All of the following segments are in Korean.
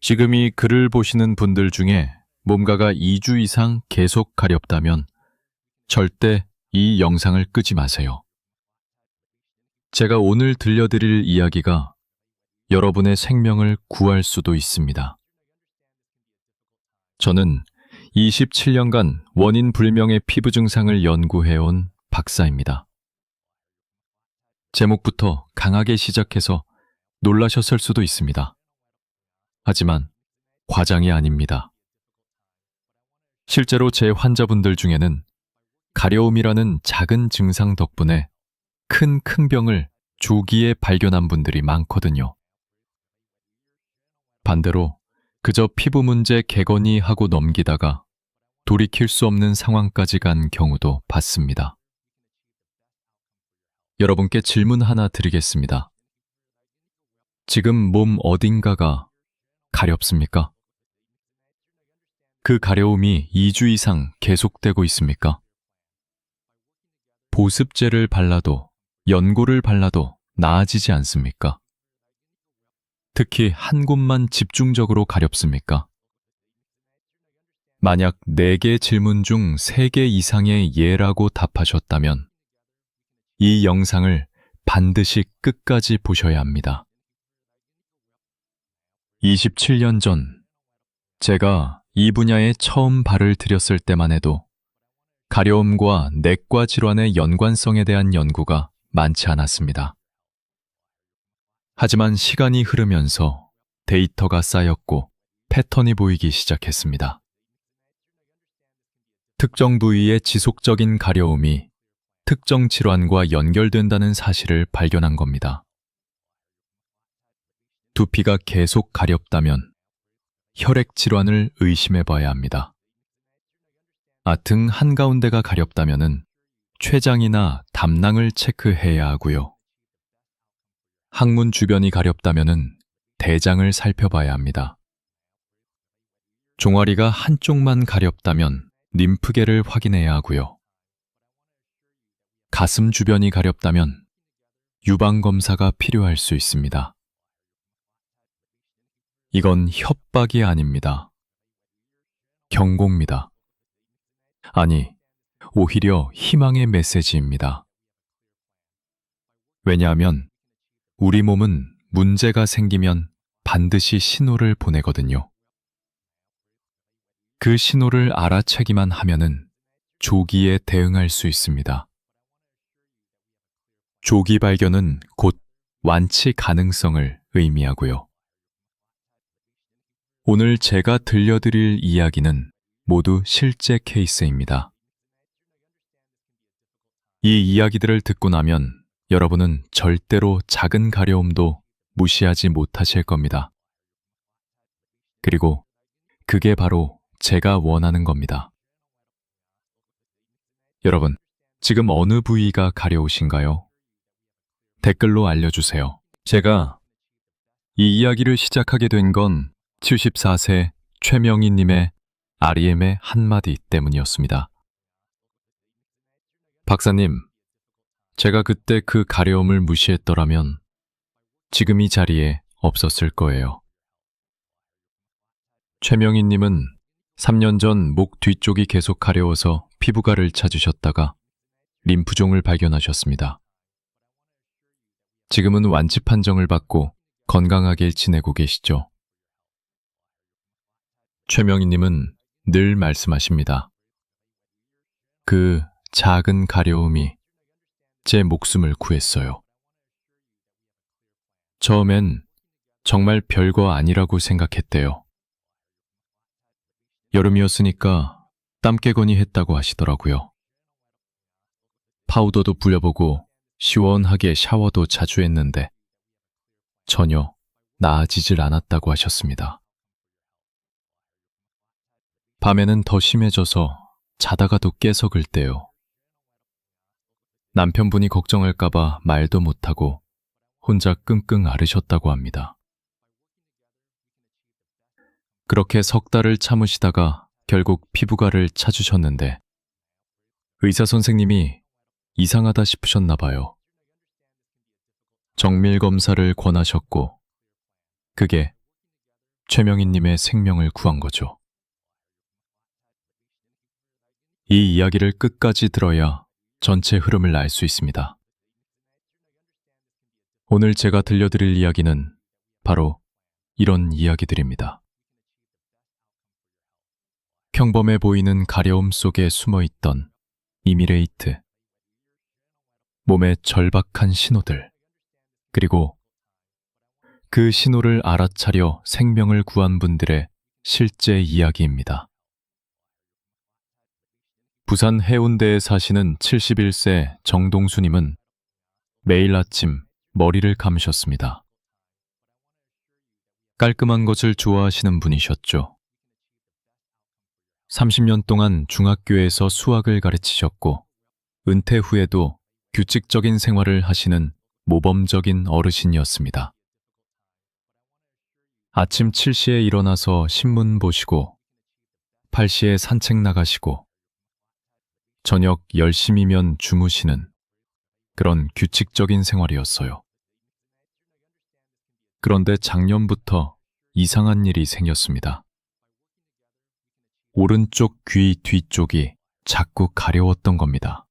지금 이 글을 보시는 분들 중에 몸가가 2주 이상 계속 가렵다면 절대 이 영상을 끄지 마세요. 제가 오늘 들려드릴 이야기가 여러분의 생명을 구할 수도 있습니다. 저는 27년간 원인 불명의 피부 증상을 연구해온 박사입니다. 제목부터 강하게 시작해서 놀라셨을 수도 있습니다. 하지만 과장이 아닙니다. 실제로 제 환자분들 중에는 가려움이라는 작은 증상 덕분에 큰 병을 조기에 발견한 분들이 많거든요. 반대로 그저 피부 문제 개거니 하고 넘기다가 돌이킬 수 없는 상황까지 간 경우도 봤습니다. 여러분께 질문 하나 드리겠습니다. 지금 몸 어딘가가 가렵습니까? 그 가려움이 2주 이상 계속되고 있습니까? 보습제를 발라도 연고를 발라도 나아지지 않습니까? 특히 한 곳만 집중적으로 가렵습니까? 만약 4개 질문 중 3개 이상의 예라고 답하셨다면 이 영상을 반드시 끝까지 보셔야 합니다. 27년 전 제가 이 분야에 처음 발을 들였을 때만 해도 가려움과 내과 질환의 연관성에 대한 연구가 많지 않았습니다. 하지만 시간이 흐르면서 데이터가 쌓였고 패턴이 보이기 시작했습니다. 특정 부위의 지속적인 가려움이 특정 질환과 연결된다는 사실을 발견한 겁니다. 두피가 계속 가렵다면 혈액 질환을 의심해 봐야 합니다. 등 한가운데가 가렵다면 췌장이나 담낭을 체크해야 하고요. 항문 주변이 가렵다면 대장을 살펴봐야 합니다. 종아리가 한쪽만 가렵다면 림프계를 확인해야 하고요. 가슴 주변이 가렵다면 유방검사가 필요할 수 있습니다. 이건 협박이 아닙니다. 경고입니다. 아니, 오히려 희망의 메시지입니다. 왜냐하면 우리 몸은 문제가 생기면 반드시 신호를 보내거든요. 그 신호를 알아채기만 하면은 조기에 대응할 수 있습니다. 조기 발견은 곧 완치 가능성을 의미하고요. 오늘 제가 들려드릴 이야기는 모두 실제 케이스입니다. 이 이야기들을 듣고 나면 여러분은 절대로 작은 가려움도 무시하지 못하실 겁니다. 그리고 그게 바로 제가 원하는 겁니다. 여러분, 지금 어느 부위가 가려우신가요? 댓글로 알려주세요. 제가 이 이야기를 시작하게 된 건 74세 최명희님의 REM의 한마디 때문이었습니다. 박사님, 제가 그때 그 가려움을 무시했더라면 지금 이 자리에 없었을 거예요. 최명희님은 3년 전 목 뒤쪽이 계속 가려워서 피부과를 찾으셨다가 림프종을 발견하셨습니다. 지금은 완치 판정을 받고 건강하게 지내고 계시죠. 최명희님은 늘 말씀하십니다. 그 작은 가려움이 제 목숨을 구했어요. 처음엔 정말 별거 아니라고 생각했대요. 여름이었으니까 땀 깨거니 했다고 하시더라고요. 파우더도 부려보고 시원하게 샤워도 자주 했는데 전혀 나아지질 않았다고 하셨습니다. 밤에는 더 심해져서 자다가도 깨서 긁대요. 남편분이 걱정할까봐 말도 못하고 혼자 끙끙 앓으셨다고 합니다. 그렇게 석 달을 참으시다가 결국 피부과를 찾으셨는데 의사 선생님이 이상하다 싶으셨나 봐요. 정밀 검사를 권하셨고 그게 최명희님의 생명을 구한 거죠. 이 이야기를 끝까지 들어야 전체 흐름을 알 수 있습니다. 오늘 제가 들려드릴 이야기는 바로 이런 이야기들입니다. 평범해 보이는 가려움 속에 숨어있던 이미레이트, 몸의 절박한 신호들, 그리고 그 신호를 알아차려 생명을 구한 분들의 실제 이야기입니다. 부산 해운대에 사시는 71세 정동수님은 매일 아침 머리를 감으셨습니다. 깔끔한 것을 좋아하시는 분이셨죠. 30년 동안 중학교에서 수학을 가르치셨고 은퇴 후에도 규칙적인 생활을 하시는 모범적인 어르신이었습니다. 아침 7시에 일어나서 신문 보시고 8시에 산책 나가시고 저녁 10시면 주무시는 그런 규칙적인 생활이었어요. 그런데 작년부터 이상한 일이 생겼습니다. 오른쪽 귀 뒤쪽이 자꾸 가려웠던 겁니다.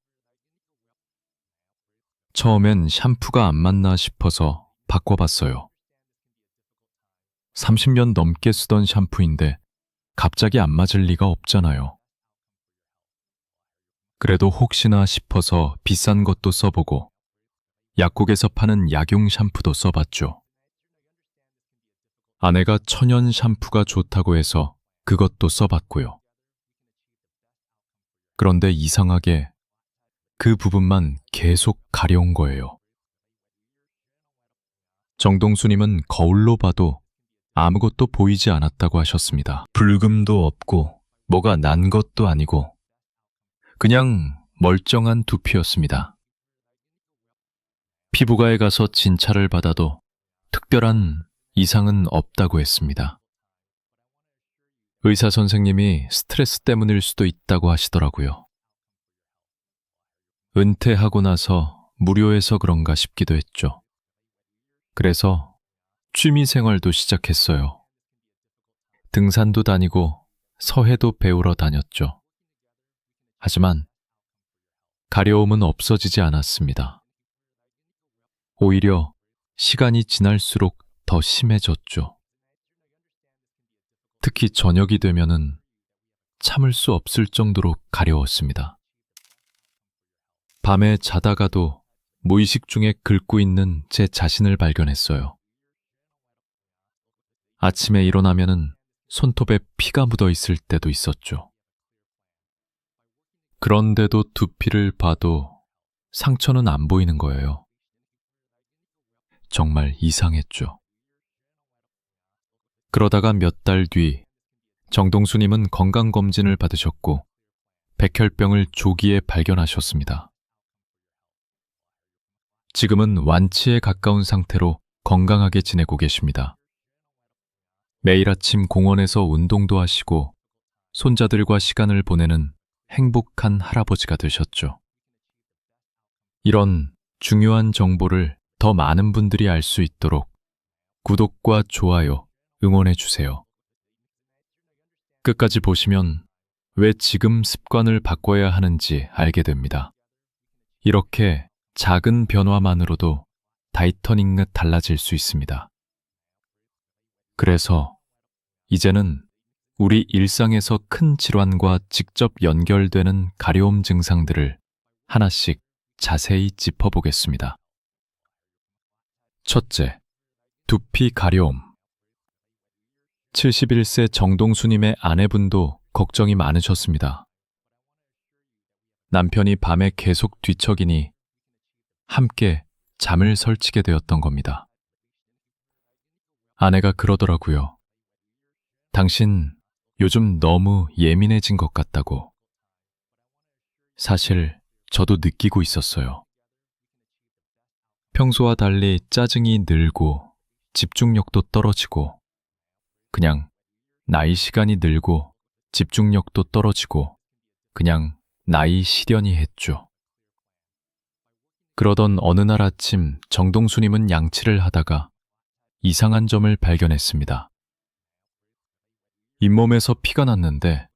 처음엔 샴푸가 안 맞나 싶어서 바꿔봤어요. 30년 넘게 쓰던 샴푸인데 갑자기 안 맞을 리가 없잖아요. 그래도 혹시나 싶어서 비싼 것도 써보고 약국에서 파는 약용 샴푸도 써봤죠. 아내가 천연 샴푸가 좋다고 해서 그것도 써봤고요. 그런데 이상하게 그 부분만 계속 가려운 거예요. 정동수님은 거울로 봐도 아무것도 보이지 않았다고 하셨습니다. 붉음도 없고 뭐가 난 것도 아니고 그냥 멀쩡한 두피였습니다. 피부과에 가서 진찰을 받아도 특별한 이상은 없다고 했습니다. 의사 선생님이 스트레스 때문일 수도 있다고 하시더라고요. 은퇴하고 나서 무료해서 그런가 싶기도 했죠. 그래서 취미 생활도 시작했어요. 등산도 다니고 서해도 배우러 다녔죠. 하지만 가려움은 없어지지 않았습니다. 오히려 시간이 지날수록 더 심해졌죠. 특히 저녁이 되면은 참을 수 없을 정도로 가려웠습니다. 밤에 자다가도 무의식 중에 긁고 있는 제 자신을 발견했어요. 아침에 일어나면은 손톱에 피가 묻어 있을 때도 있었죠. 그런데도 두피를 봐도 상처는 안 보이는 거예요. 정말 이상했죠. 그러다가 몇 달 뒤 정동수님은 건강검진을 받으셨고 백혈병을 조기에 발견하셨습니다. 지금은 완치에 가까운 상태로 건강하게 지내고 계십니다. 매일 아침 공원에서 운동도 하시고 손자들과 시간을 보내는 행복한 할아버지가 되셨죠. 이런 중요한 정보를 더 많은 분들이 알 수 있도록 구독과 좋아요, 응원해 주세요. 끝까지 보시면 왜 지금 습관을 바꿔야 하는지 알게 됩니다. 이렇게 작은 변화만으로도 타이터닝긋 달라질 수 있습니다. 그래서 이제는 우리 일상에서 큰 질환과 직접 연결되는 가려움 증상들을 하나씩 자세히 짚어보겠습니다. 첫째, 두피 가려움. 71세 정동수님의 아내분도 걱정이 많으셨습니다. 남편이 밤에 계속 뒤척이니 함께 잠을 설치게 되었던 겁니다. 아내가 그러더라고요. 당신 요즘 너무 예민해진 것 같다고. 사실 저도 느끼고 있었어요. 평소와 달리 짜증이 늘고 집중력도 떨어지고 그냥 나이 시간이 늘고 집중력도 떨어지고 그냥 나이 시련이 했죠. 그러던 어느 날 아침 정동수님은 양치를 하다가 이상한 점을 발견했습니다. 잇몸에서 피가 났는데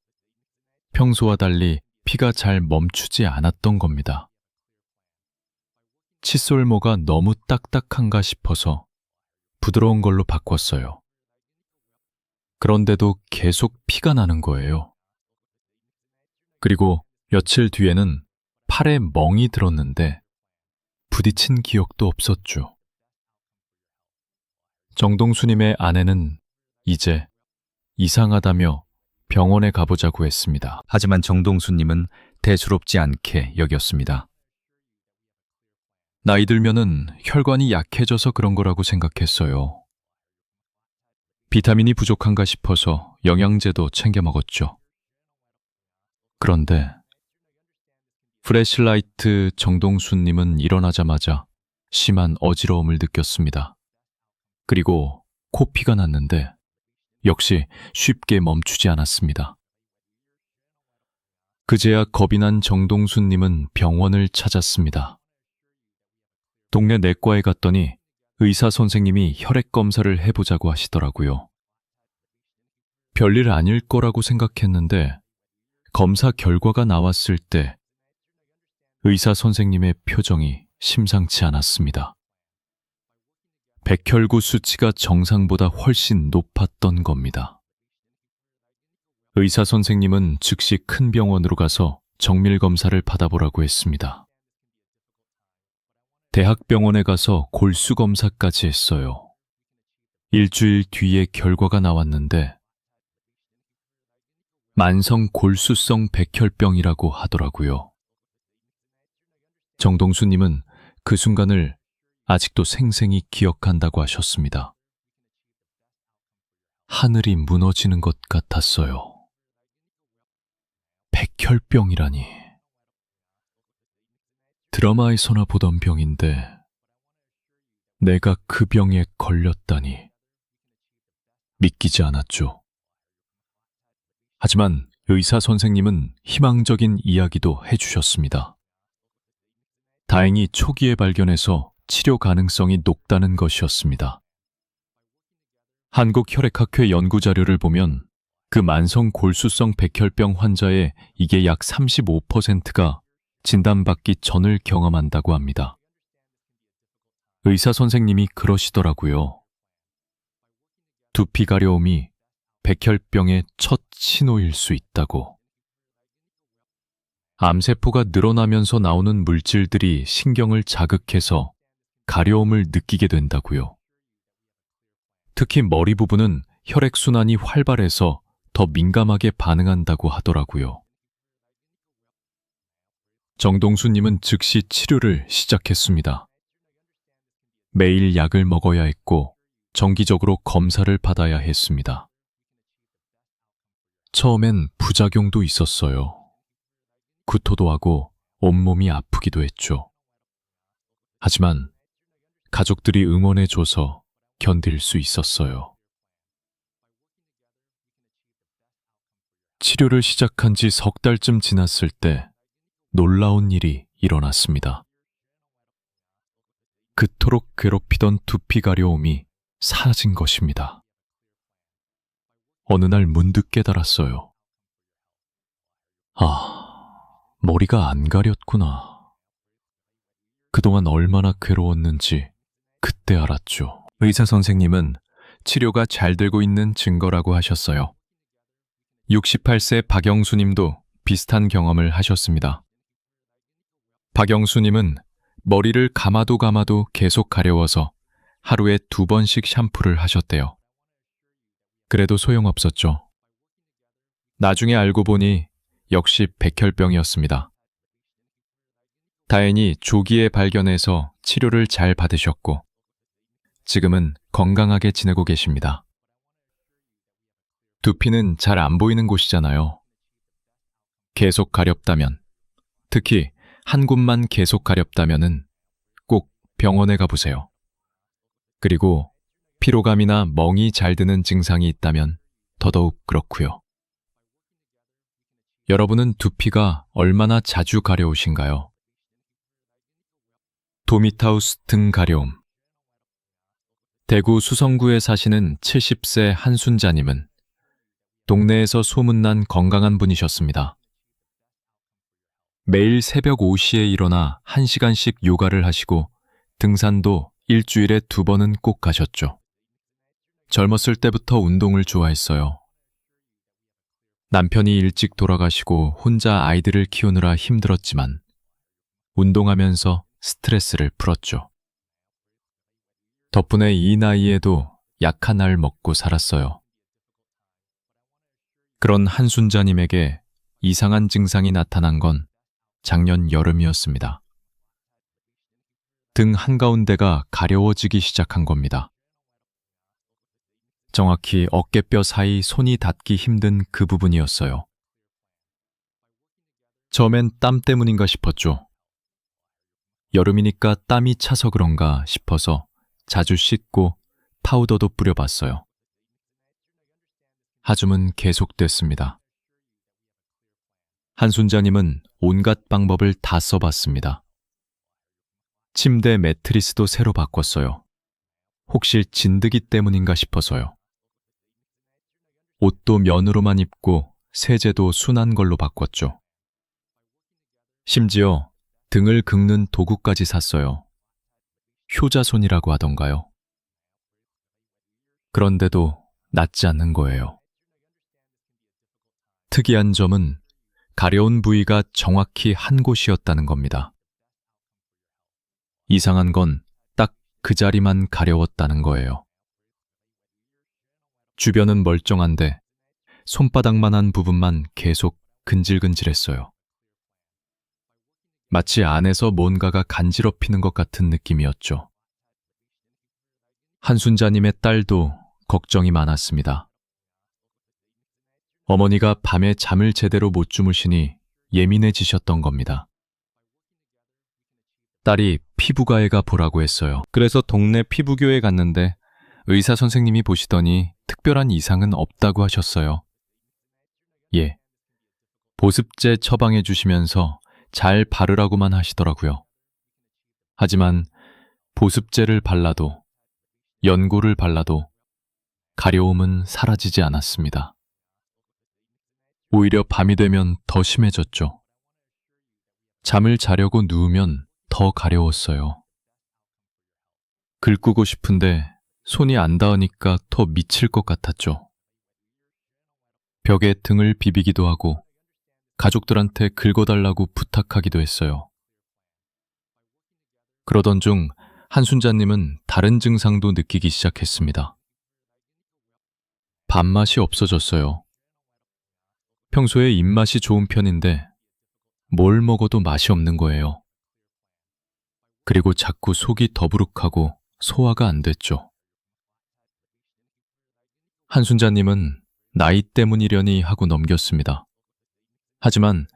평소와 달리 피가 잘 멈추지 않았던 겁니다. 칫솔모가 너무 딱딱한가 싶어서 부드러운 걸로 바꿨어요. 그런데도 계속 피가 나는 거예요. 그리고 며칠 뒤에는 팔에 멍이 들었는데 부딪힌 기억도 없었죠. 정동수님의 아내는 이제 이상하다며 병원에 가보자고 했습니다. 하지만 정동수님은 대수롭지 않게 여겼습니다. 나이 들면은 혈관이 약해져서 그런 거라고 생각했어요. 비타민이 부족한가 싶어서 영양제도 챙겨 먹었죠. 그런데 플래시라이트 정동수님은 일어나자마자 심한 어지러움을 느꼈습니다. 그리고 코피가 났는데 역시 쉽게 멈추지 않았습니다. 그제야 겁이 난 정동수님은 병원을 찾았습니다. 동네 내과에 갔더니 의사 선생님이 혈액 검사를 해보자고 하시더라고요. 별일 아닐 거라고 생각했는데 검사 결과가 나왔을 때 의사 선생님의 표정이 심상치 않았습니다. 백혈구 수치가 정상보다 훨씬 높았던 겁니다. 의사 선생님은 즉시 큰 병원으로 가서 정밀 검사를 받아보라고 했습니다. 대학병원에 가서 골수 검사까지 했어요. 일주일 뒤에 결과가 나왔는데 만성 골수성 백혈병이라고 하더라고요. 정동수님은 그 순간을 아직도 생생히 기억한다고 하셨습니다. 하늘이 무너지는 것 같았어요. 백혈병이라니. 드라마에서나 보던 병인데 내가 그 병에 걸렸다니 믿기지 않았죠. 하지만 의사 선생님은 희망적인 이야기도 해주셨습니다. 다행히 초기에 발견해서 치료 가능성이 높다는 것이었습니다. 한국혈액학회 연구자료를 보면 그 만성 골수성 백혈병 환자의 이게 약 35%가 진단받기 전을 경험한다고 합니다. 의사 선생님이 그러시더라고요. 두피 가려움이 백혈병의 첫 신호일 수 있다고. 암세포가 늘어나면서 나오는 물질들이 신경을 자극해서 가려움을 느끼게 된다고요. 특히 머리 부분은 혈액순환이 활발해서 더 민감하게 반응한다고 하더라고요. 정동수님은 즉시 치료를 시작했습니다. 매일 약을 먹어야 했고 정기적으로 검사를 받아야 했습니다. 처음엔 부작용도 있었어요. 구토도 하고 온몸이 아프기도 했죠. 하지만 가족들이 응원해줘서 견딜 수 있었어요. 치료를 시작한 지 석 달쯤 지났을 때 놀라운 일이 일어났습니다. 그토록 괴롭히던 두피 가려움이 사라진 것입니다. 어느 날 문득 깨달았어요. 머리가 안 가렸구나. 그동안 얼마나 괴로웠는지 그때 알았죠. 의사 선생님은 치료가 잘 되고 있는 증거라고 하셨어요. 68세 박영수님도 비슷한 경험을 하셨습니다. 박영수님은 머리를 감아도 감아도 계속 가려워서 하루에 2번씩 샴푸를 하셨대요. 그래도 소용없었죠. 나중에 알고 보니 역시 백혈병이었습니다. 다행히 조기에 발견해서 치료를 잘 받으셨고 지금은 건강하게 지내고 계십니다. 두피는 잘 안 보이는 곳이잖아요. 계속 가렵다면, 특히 한 곳만 계속 가렵다면은 꼭 병원에 가보세요. 그리고 피로감이나 멍이 잘 드는 증상이 있다면 더더욱 그렇고요. 여러분은 두피가 얼마나 자주 가려우신가요? 도미타우스 등 가려움. 대구 수성구에 사시는 70세 한순자님은 동네에서 소문난 건강한 분이셨습니다. 매일 새벽 5시에 일어나 1시간씩 요가를 하시고 등산도 일주일에 2번은 꼭 가셨죠. 젊었을 때부터 운동을 좋아했어요. 남편이 일찍 돌아가시고 혼자 아이들을 키우느라 힘들었지만 운동하면서 스트레스를 풀었죠. 덕분에 이 나이에도 약 하나를 먹고 살았어요. 그런 한순자님에게 이상한 증상이 나타난 건 작년 여름이었습니다. 등 한가운데가 가려워지기 시작한 겁니다. 정확히 어깨뼈 사이 손이 닿기 힘든 그 부분이었어요. 처음엔 땀 때문인가 싶었죠. 여름이니까 땀이 차서 그런가 싶어서 자주 씻고 파우더도 뿌려봤어요. 하줌은 계속됐습니다. 한순자님은 온갖 방법을 다 써봤습니다. 침대 매트리스도 새로 바꿨어요. 혹시 진드기 때문인가 싶어서요. 옷도 면으로만 입고 세제도 순한 걸로 바꿨죠. 심지어 등을 긁는 도구까지 샀어요. 효자손이라고 하던가요. 그런데도 낫지 않는 거예요. 특이한 점은 가려운 부위가 정확히 한 곳이었다는 겁니다. 이상한 건 딱 그 자리만 가려웠다는 거예요. 주변은 멀쩡한데 손바닥만한 부분만 계속 근질근질했어요. 마치 안에서 뭔가가 간지럽히는 것 같은 느낌이었죠. 한순자님의 딸도 걱정이 많았습니다. 어머니가 밤에 잠을 제대로 못 주무시니 예민해지셨던 겁니다. 딸이 피부과에 보라고 했어요. 그래서 동네 피부교에 갔는데 의사 선생님이 보시더니 특별한 이상은 없다고 하셨어요. 예. 보습제 처방해 주시면서 잘 바르라고만 하시더라고요. 하지만 보습제를 발라도 연고를 발라도 가려움은 사라지지 않았습니다. 오히려 밤이 되면 더 심해졌죠. 잠을 자려고 누우면 더 가려웠어요. 긁고 싶은데 손이 안 닿으니까 더 미칠 것 같았죠. 벽에 등을 비비기도 하고 가족들한테 긁어달라고 부탁하기도 했어요. 그러던 중 한순자님은 다른 증상도 느끼기 시작했습니다. 밥맛이 없어졌어요. 평소에 입맛이 좋은 편인데 뭘 먹어도 맛이 없는 거예요. 그리고 자꾸 속이 더부룩하고 소화가 안 됐죠. 한순자님은 나이 때문이려니 하고 넘겼습니다. 하지만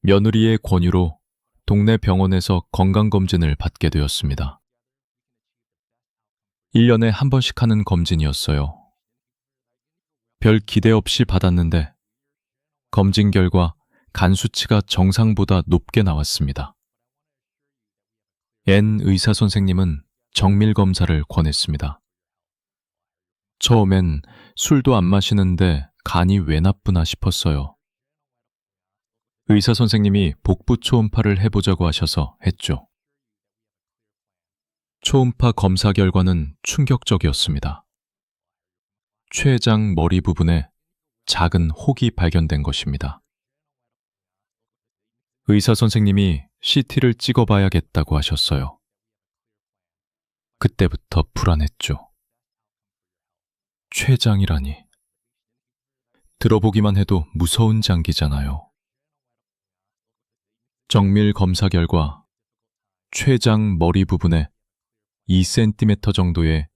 며느리의 권유로 동네 병원에서 건강검진을 받게 되었습니다. 1년에 한 번씩 하는 검진이었어요. 별 기대 없이 받았는데 검진 결과 간 수치가 정상보다 높게 나왔습니다. N 의사 선생님은 정밀 검사를 권했습니다. 처음엔 술도 안 마시는데 간이 왜 나쁘나 싶었어요. 의사 선생님이 복부 초음파를 해보자고 하셔서 했죠. 초음파 검사 결과는 충격적이었습니다. 췌장 머리 부분에 작은 혹이 발견된 것입니다. 의사 선생님이 CT를 찍어봐야겠다고 하셨어요. 그때부터 불안했죠. 췌장이라니. 들어보기만 해도 무서운 장기잖아요. 정밀 검사 결과 췌장 머리 부분에 2cm 정도의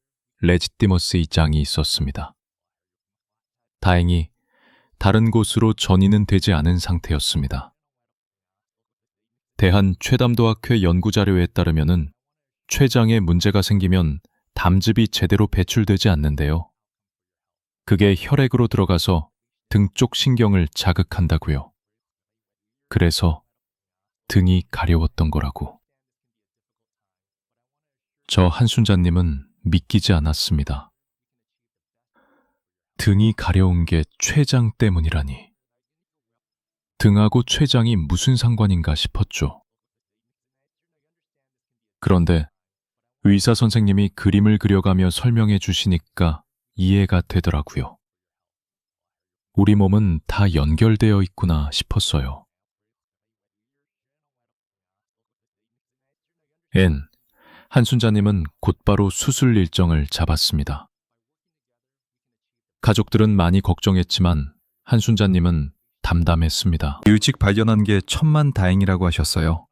레지티머스 이장이 있었습니다. 다행히 다른 곳으로 전이는 되지 않은 상태였습니다. 대한최담도학회 연구자료에 따르면 췌장에 문제가 생기면 담즙이 제대로 배출되지 않는데요. 그게 혈액으로 들어가서 등 쪽 신경을 자극한다고요. 그래서 등이 가려웠던 거라고. 저 한순자님은 믿기지 않았습니다. 등이 가려운 게 췌장 때문이라니. 등하고 췌장이 무슨 상관인가 싶었죠. 그런데 의사 선생님이 그림을 그려가며 설명해 주시니까 이해가 되더라고요. 우리 몸은 다 연결되어 있구나 싶었어요. 한순자님은 곧바로 수술 일정을 잡았습니다. 가족들은 많이 걱정했지만 한순자님은 담담했습니다. 일찍 발견한 게 천만다행이라고 하셨어요.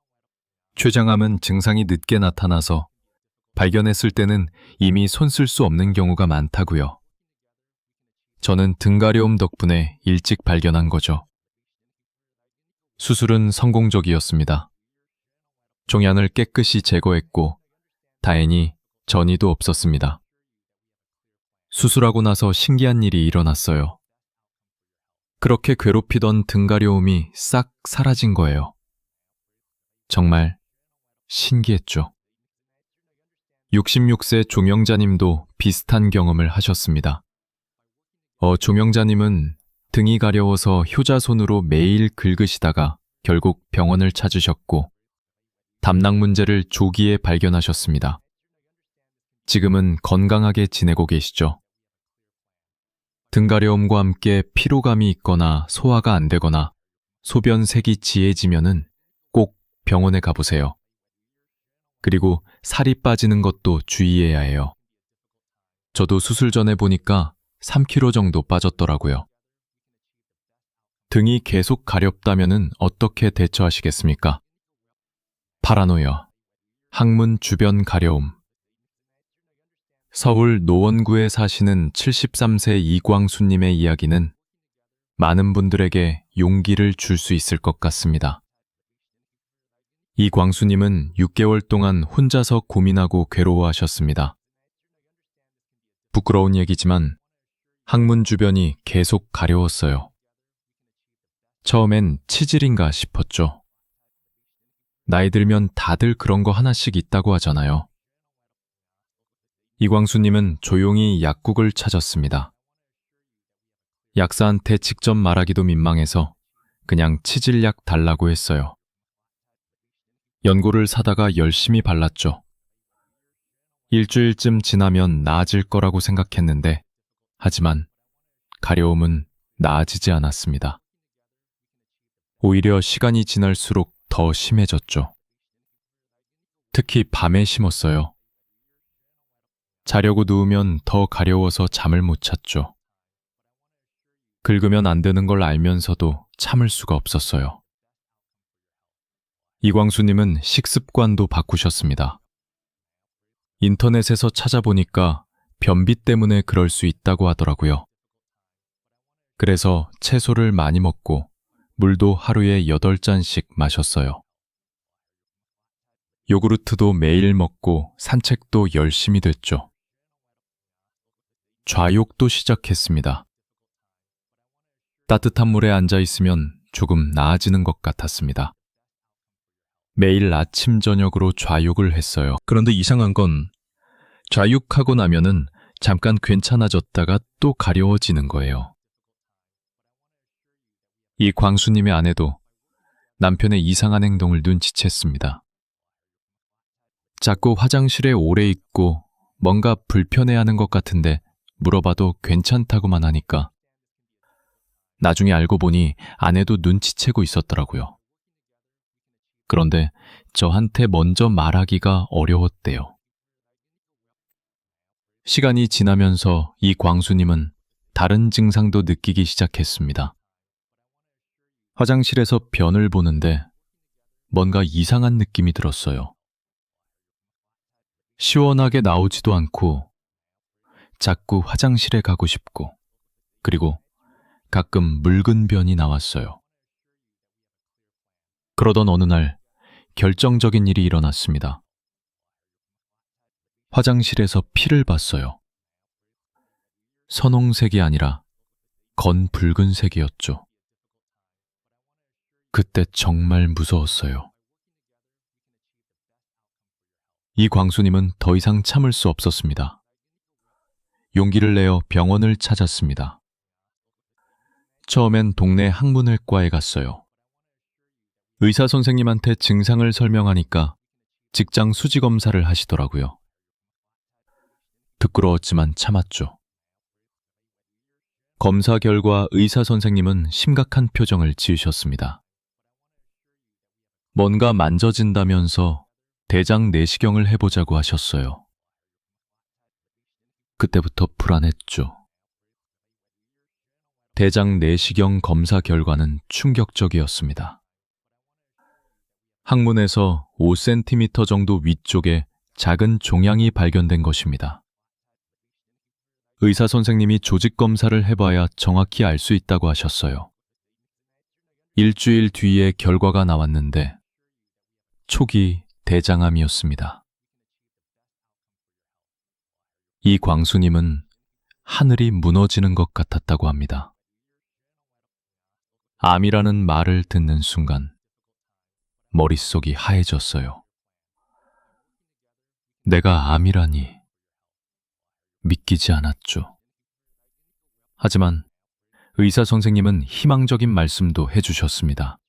췌장암은 증상이 늦게 나타나서 발견했을 때는 이미 손 쓸 수 없는 경우가 많다고요. 저는 등가려움 덕분에 일찍 발견한 거죠. 수술은 성공적이었습니다. 종양을 깨끗이 제거했고 다행히 전이도 없었습니다. 수술하고 나서 신기한 일이 일어났어요. 그렇게 괴롭히던 등가려움이 싹 사라진 거예요. 정말 신기했죠. 66세 조명자님도 비슷한 경험을 하셨습니다. 조명자님은 등이 가려워서 효자손으로 매일 긁으시다가 결국 병원을 찾으셨고 담낭 문제를 조기에 발견하셨습니다. 지금은 건강하게 지내고 계시죠. 등가려움과 함께 피로감이 있거나 소화가 안 되거나 소변색이 지해지면은 꼭 병원에 가보세요. 그리고 살이 빠지는 것도 주의해야 해요. 저도 수술 전에 보니까 3kg 정도 빠졌더라고요. 등이 계속 가렵다면은 어떻게 대처하시겠습니까? 파라노이아, 항문 주변 가려움. 서울 노원구에 사시는 73세 이광수님의 이야기는 많은 분들에게 용기를 줄 수 있을 것 같습니다. 이광수님은 6개월 동안 혼자서 고민하고 괴로워하셨습니다. 부끄러운 얘기지만 항문 주변이 계속 가려웠어요. 처음엔 치질인가 싶었죠. 나이 들면 다들 그런 거 하나씩 있다고 하잖아요. 이광수님은 조용히 약국을 찾았습니다. 약사한테 직접 말하기도 민망해서 그냥 치질약 달라고 했어요. 연고를 사다가 열심히 발랐죠. 일주일쯤 지나면 나아질 거라고 생각했는데 하지만 가려움은 나아지지 않았습니다. 오히려 시간이 지날수록 더 심해졌죠. 특히 밤에 심었어요. 자려고 누우면 더 가려워서 잠을 못 잤죠. 긁으면 안 되는 걸 알면서도 참을 수가 없었어요. 이광수님은 식습관도 바꾸셨습니다. 인터넷에서 찾아보니까 변비 때문에 그럴 수 있다고 하더라고요. 그래서 채소를 많이 먹고 물도 하루에 8잔씩 마셨어요. 요구르트도 매일 먹고 산책도 열심히 됐죠. 좌욕도 시작했습니다. 따뜻한 물에 앉아 있으면 조금 나아지는 것 같았습니다. 매일 아침 저녁으로 좌욕을 했어요. 그런데 이상한 건 좌욕하고 나면은 잠깐 괜찮아졌다가 또 가려워지는 거예요. 이 광수님의 아내도 남편의 이상한 행동을 눈치챘습니다. 자꾸 화장실에 오래 있고 뭔가 불편해하는 것 같은데 물어봐도 괜찮다고만 하니까 나중에 알고 보니 아내도 눈치채고 있었더라고요. 그런데 저한테 먼저 말하기가 어려웠대요. 시간이 지나면서 이 광수님은 다른 증상도 느끼기 시작했습니다. 화장실에서 변을 보는데 뭔가 이상한 느낌이 들었어요. 시원하게 나오지도 않고 자꾸 화장실에 가고 싶고 그리고 가끔 묽은 변이 나왔어요. 그러던 어느 날 결정적인 일이 일어났습니다. 화장실에서 피를 봤어요. 선홍색이 아니라 건붉은색이었죠. 그때 정말 무서웠어요. 이 광수님은 더 이상 참을 수 없었습니다. 용기를 내어 병원을 찾았습니다. 처음엔 동네 항문외과에 갔어요. 의사 선생님한테 증상을 설명하니까 직장 수지 검사를 하시더라고요. 부끄러웠지만 참았죠. 검사 결과 의사 선생님은 심각한 표정을 지으셨습니다. 뭔가 만져진다면서 대장 내시경을 해보자고 하셨어요. 그때부터 불안했죠. 대장 내시경 검사 결과는 충격적이었습니다. 항문에서 5cm 정도 위쪽에 작은 종양이 발견된 것입니다. 의사 선생님이 조직 검사를 해봐야 정확히 알 수 있다고 하셨어요. 일주일 뒤에 결과가 나왔는데 초기 대장암이었습니다. 이 광수님은 하늘이 무너지는 것 같았다고 합니다. 암이라는 말을 듣는 순간 머릿속이 하얘졌어요. 내가 암이라니 믿기지 않았죠. 하지만 의사 선생님은 희망적인 말씀도 해주셨습니다.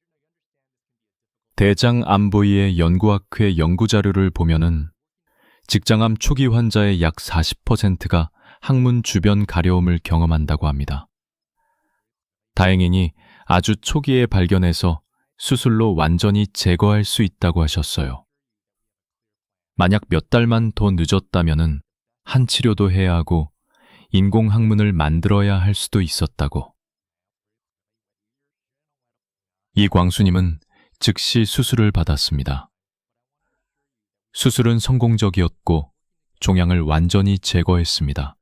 대장암 부위의 연구학회 연구자료를 보면은 직장암 초기 환자의 약 40%가 항문 주변 가려움을 경험한다고 합니다. 다행이니 아주 초기에 발견해서 수술로 완전히 제거할 수 있다고 하셨어요. 만약 몇 달만 더 늦었다면은 한 치료도 해야 하고 인공 항문을 만들어야 할 수도 있었다고. 이 광수님은 즉시 수술을 받았습니다. 수술은 성공적이었고 종양을 완전히 제거했습니다.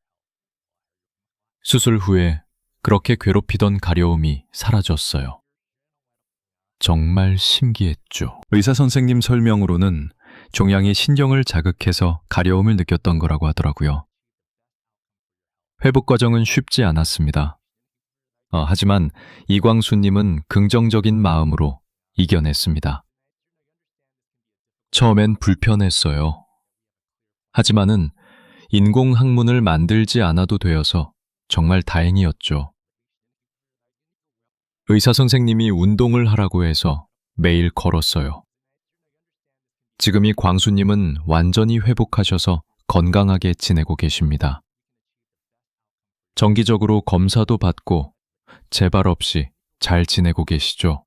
수술 후에 그렇게 괴롭히던 가려움이 사라졌어요. 정말 신기했죠. 의사 선생님 설명으로는 종양이 신경을 자극해서 가려움을 느꼈던 거라고 하더라고요. 회복 과정은 쉽지 않았습니다. 하지만 이광수님은 긍정적인 마음으로 이겨냈습니다. 처음엔 불편했어요. 하지만은 인공 항문을 만들지 않아도 되어서 정말 다행이었죠. 의사 선생님이 운동을 하라고 해서 매일 걸었어요. 지금 이 광수님은 완전히 회복하셔서 건강하게 지내고 계십니다. 정기적으로 검사도 받고 재발 없이 잘 지내고 계시죠.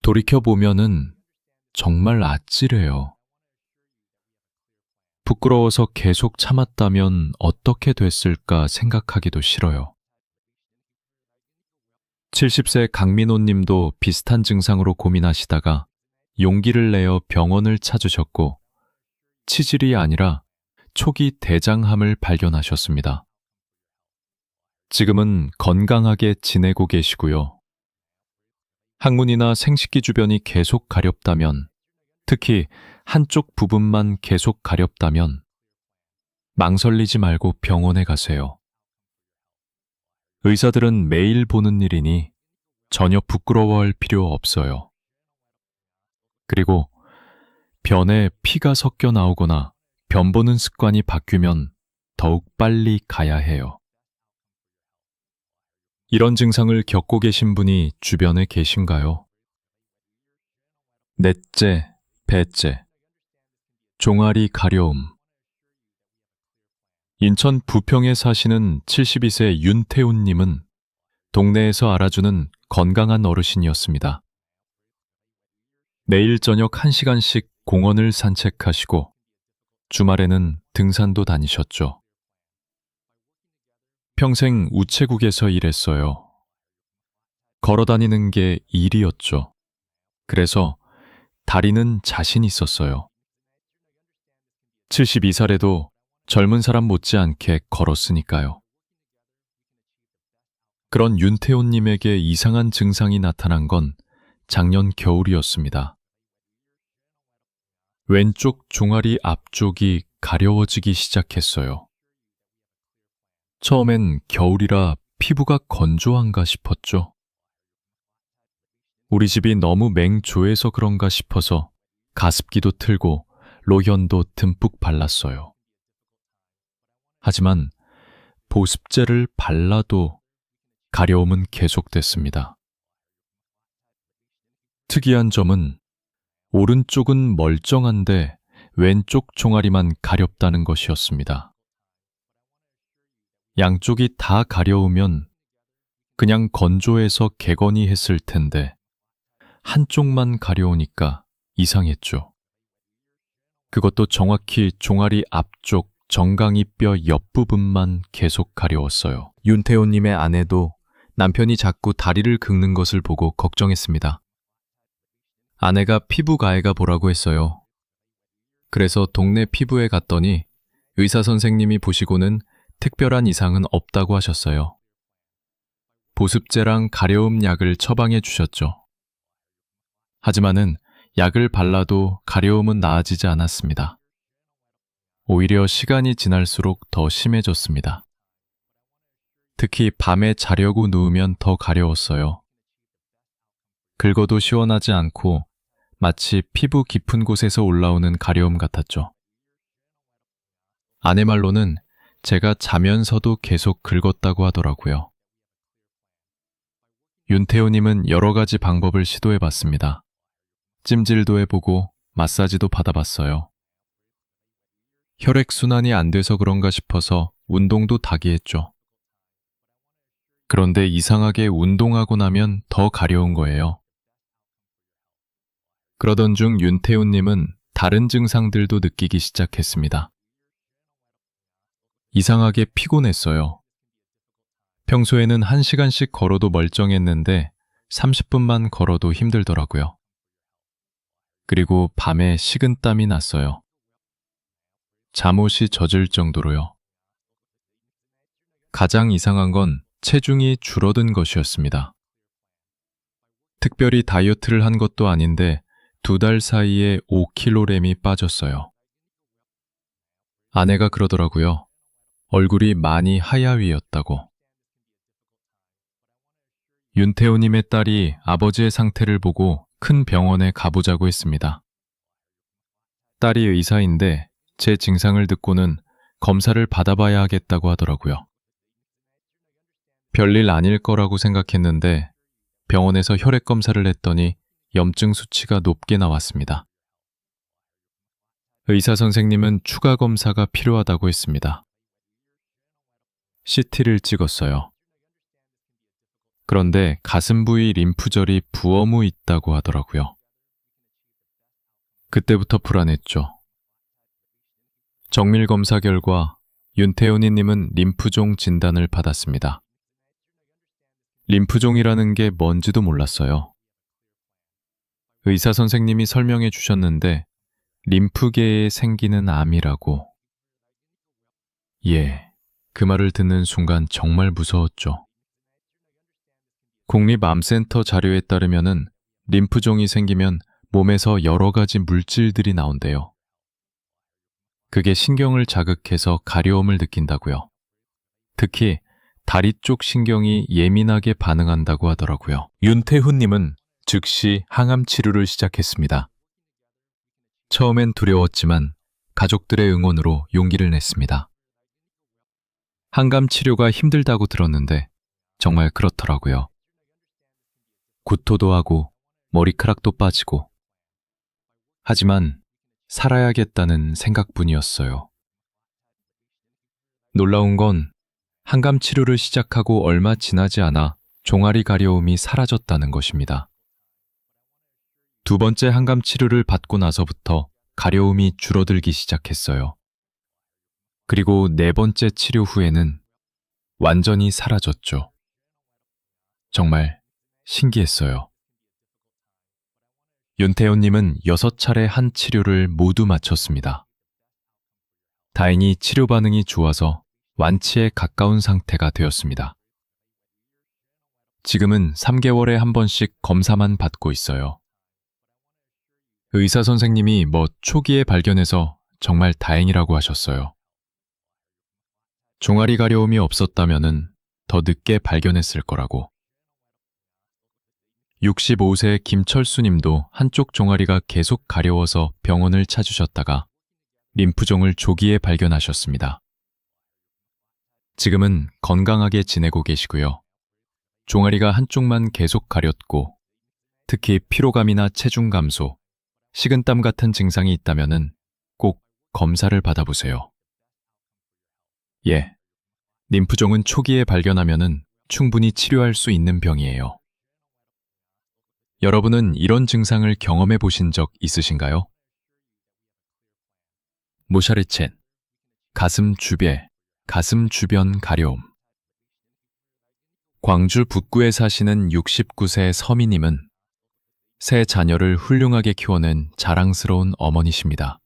돌이켜보면은 정말 아찔해요. 부끄러워서 계속 참았다면 어떻게 됐을까 생각하기도 싫어요. 70세 강민호 님도 비슷한 증상으로 고민하시다가 용기를 내어 병원을 찾으셨고 치질이 아니라 초기 대장암을 발견하셨습니다. 지금은 건강하게 지내고 계시고요. 항문이나 생식기 주변이 계속 가렵다면, 특히 한쪽 부분만 계속 가렵다면 망설이지 말고 병원에 가세요. 의사들은 매일 보는 일이니 전혀 부끄러워할 필요 없어요. 그리고 변에 피가 섞여 나오거나 변 보는 습관이 바뀌면 더욱 빨리 가야 해요. 이런 증상을 겪고 계신 분이 주변에 계신가요? 넷째, 배째, 종아리 가려움. 인천 부평에 사시는 72세 윤태훈님은 동네에서 알아주는 건강한 어르신이었습니다. 매일 저녁 1시간씩 공원을 산책하시고 주말에는 등산도 다니셨죠. 평생 우체국에서 일했어요. 걸어 다니는 게 일이었죠. 그래서 다리는 자신 있었어요. 72살에도 젊은 사람 못지않게 걸었으니까요. 그런 윤태호님에게 이상한 증상이 나타난 건 작년 겨울이었습니다. 왼쪽 종아리 앞쪽이 가려워지기 시작했어요. 처음엔 겨울이라 피부가 건조한가 싶었죠. 우리 집이 너무 맹조해서 그런가 싶어서 가습기도 틀고 로션도 듬뿍 발랐어요. 하지만 보습제를 발라도 가려움은 계속됐습니다. 특이한 점은 오른쪽은 멀쩡한데 왼쪽 종아리만 가렵다는 것이었습니다. 양쪽이 다 가려우면 그냥 건조해서 개건이 했을 텐데 한쪽만 가려우니까 이상했죠. 그것도 정확히 종아리 앞쪽 정강이 뼈 옆부분만 계속 가려웠어요. 윤태호님의 아내도 남편이 자꾸 다리를 긁는 것을 보고 걱정했습니다. 아내가 피부 가해가 보라고 했어요. 그래서 동네 피부에 갔더니 의사 선생님이 보시고는 특별한 이상은 없다고 하셨어요. 보습제랑 가려움 약을 처방해 주셨죠. 하지만은 약을 발라도 가려움은 나아지지 않았습니다. 오히려 시간이 지날수록 더 심해졌습니다. 특히 밤에 자려고 누우면 더 가려웠어요. 긁어도 시원하지 않고 마치 피부 깊은 곳에서 올라오는 가려움 같았죠. 아내 말로는 제가 자면서도 계속 긁었다고 하더라고요. 윤태호님은 여러 가지 방법을 시도해 봤습니다. 찜질도 해보고 마사지도 받아봤어요. 혈액순환이 안 돼서 그런가 싶어서 운동도 다기했죠. 그런데 이상하게 운동하고 나면 더 가려운 거예요. 그러던 중 윤태훈님은 다른 증상들도 느끼기 시작했습니다. 이상하게 피곤했어요. 평소에는 1시간씩 걸어도 멀쩡했는데 30분만 걸어도 힘들더라고요. 그리고 밤에 식은땀이 났어요. 잠옷이 젖을 정도로요. 가장 이상한 건 체중이 줄어든 것이었습니다. 특별히 다이어트를 한 것도 아닌데 2달 사이에 5kg이 빠졌어요. 아내가 그러더라고요. 얼굴이 많이 하야위였다고. 윤태호님의 딸이 아버지의 상태를 보고 큰 병원에 가보자고 했습니다. 딸이 의사인데 제 증상을 듣고는 검사를 받아봐야 하겠다고 하더라고요. 별일 아닐 거라고 생각했는데 병원에서 혈액 검사를 했더니 염증 수치가 높게 나왔습니다. 의사 선생님은 추가 검사가 필요하다고 했습니다. CT를 찍었어요. 그런데 가슴 부위 림프절이 부어무 있다고 하더라고요. 그때부터 불안했죠. 정밀 검사 결과 윤태훈이님은 림프종 진단을 받았습니다. 림프종이라는 게 뭔지도 몰랐어요. 의사 선생님이 설명해 주셨는데 림프계에 생기는 암이라고. 그 말을 듣는 순간 정말 무서웠죠. 국립암센터 자료에 따르면은 림프종이 생기면 몸에서 여러 가지 물질들이 나온대요. 그게 신경을 자극해서 가려움을 느낀다고요. 특히 다리 쪽 신경이 예민하게 반응한다고 하더라고요. 윤태훈님은 즉시 항암 치료를 시작했습니다. 처음엔 두려웠지만 가족들의 응원으로 용기를 냈습니다. 항암 치료가 힘들다고 들었는데 정말 그렇더라고요. 구토도 하고 머리카락도 빠지고. 하지만 살아야겠다는 생각뿐이었어요. 놀라운 건 항암 치료를 시작하고 얼마 지나지 않아 종아리 가려움이 사라졌다는 것입니다. 2번째 항암 치료를 받고 나서부터 가려움이 줄어들기 시작했어요. 그리고 4번째 치료 후에는 완전히 사라졌죠. 정말 신기했어요. 윤태훈님은 6차례 한 치료를 모두 마쳤습니다. 다행히 치료 반응이 좋아서 완치에 가까운 상태가 되었습니다. 지금은 3개월에 한 번씩 검사만 받고 있어요. 의사 선생님이 초기에 발견해서 정말 다행이라고 하셨어요. 종아리 가려움이 없었다면은 더 늦게 발견했을 거라고. 65세 김철수 님도 한쪽 종아리가 계속 가려워서 병원을 찾으셨다가 림프종을 조기에 발견하셨습니다. 지금은 건강하게 지내고 계시고요. 종아리가 한쪽만 계속 가렸고 특히 피로감이나 체중 감소, 식은땀 같은 증상이 있다면은 꼭 검사를 받아보세요. 예, 림프종은 초기에 발견하면은 충분히 치료할 수 있는 병이에요. 여러분은 이런 증상을 경험해 보신 적 있으신가요? 모샤르첸, 가슴 주배, 가슴 주변 가려움. 광주 북구에 사시는 69세 서미님은 세 자녀를 훌륭하게 키워낸 자랑스러운 어머니십니다.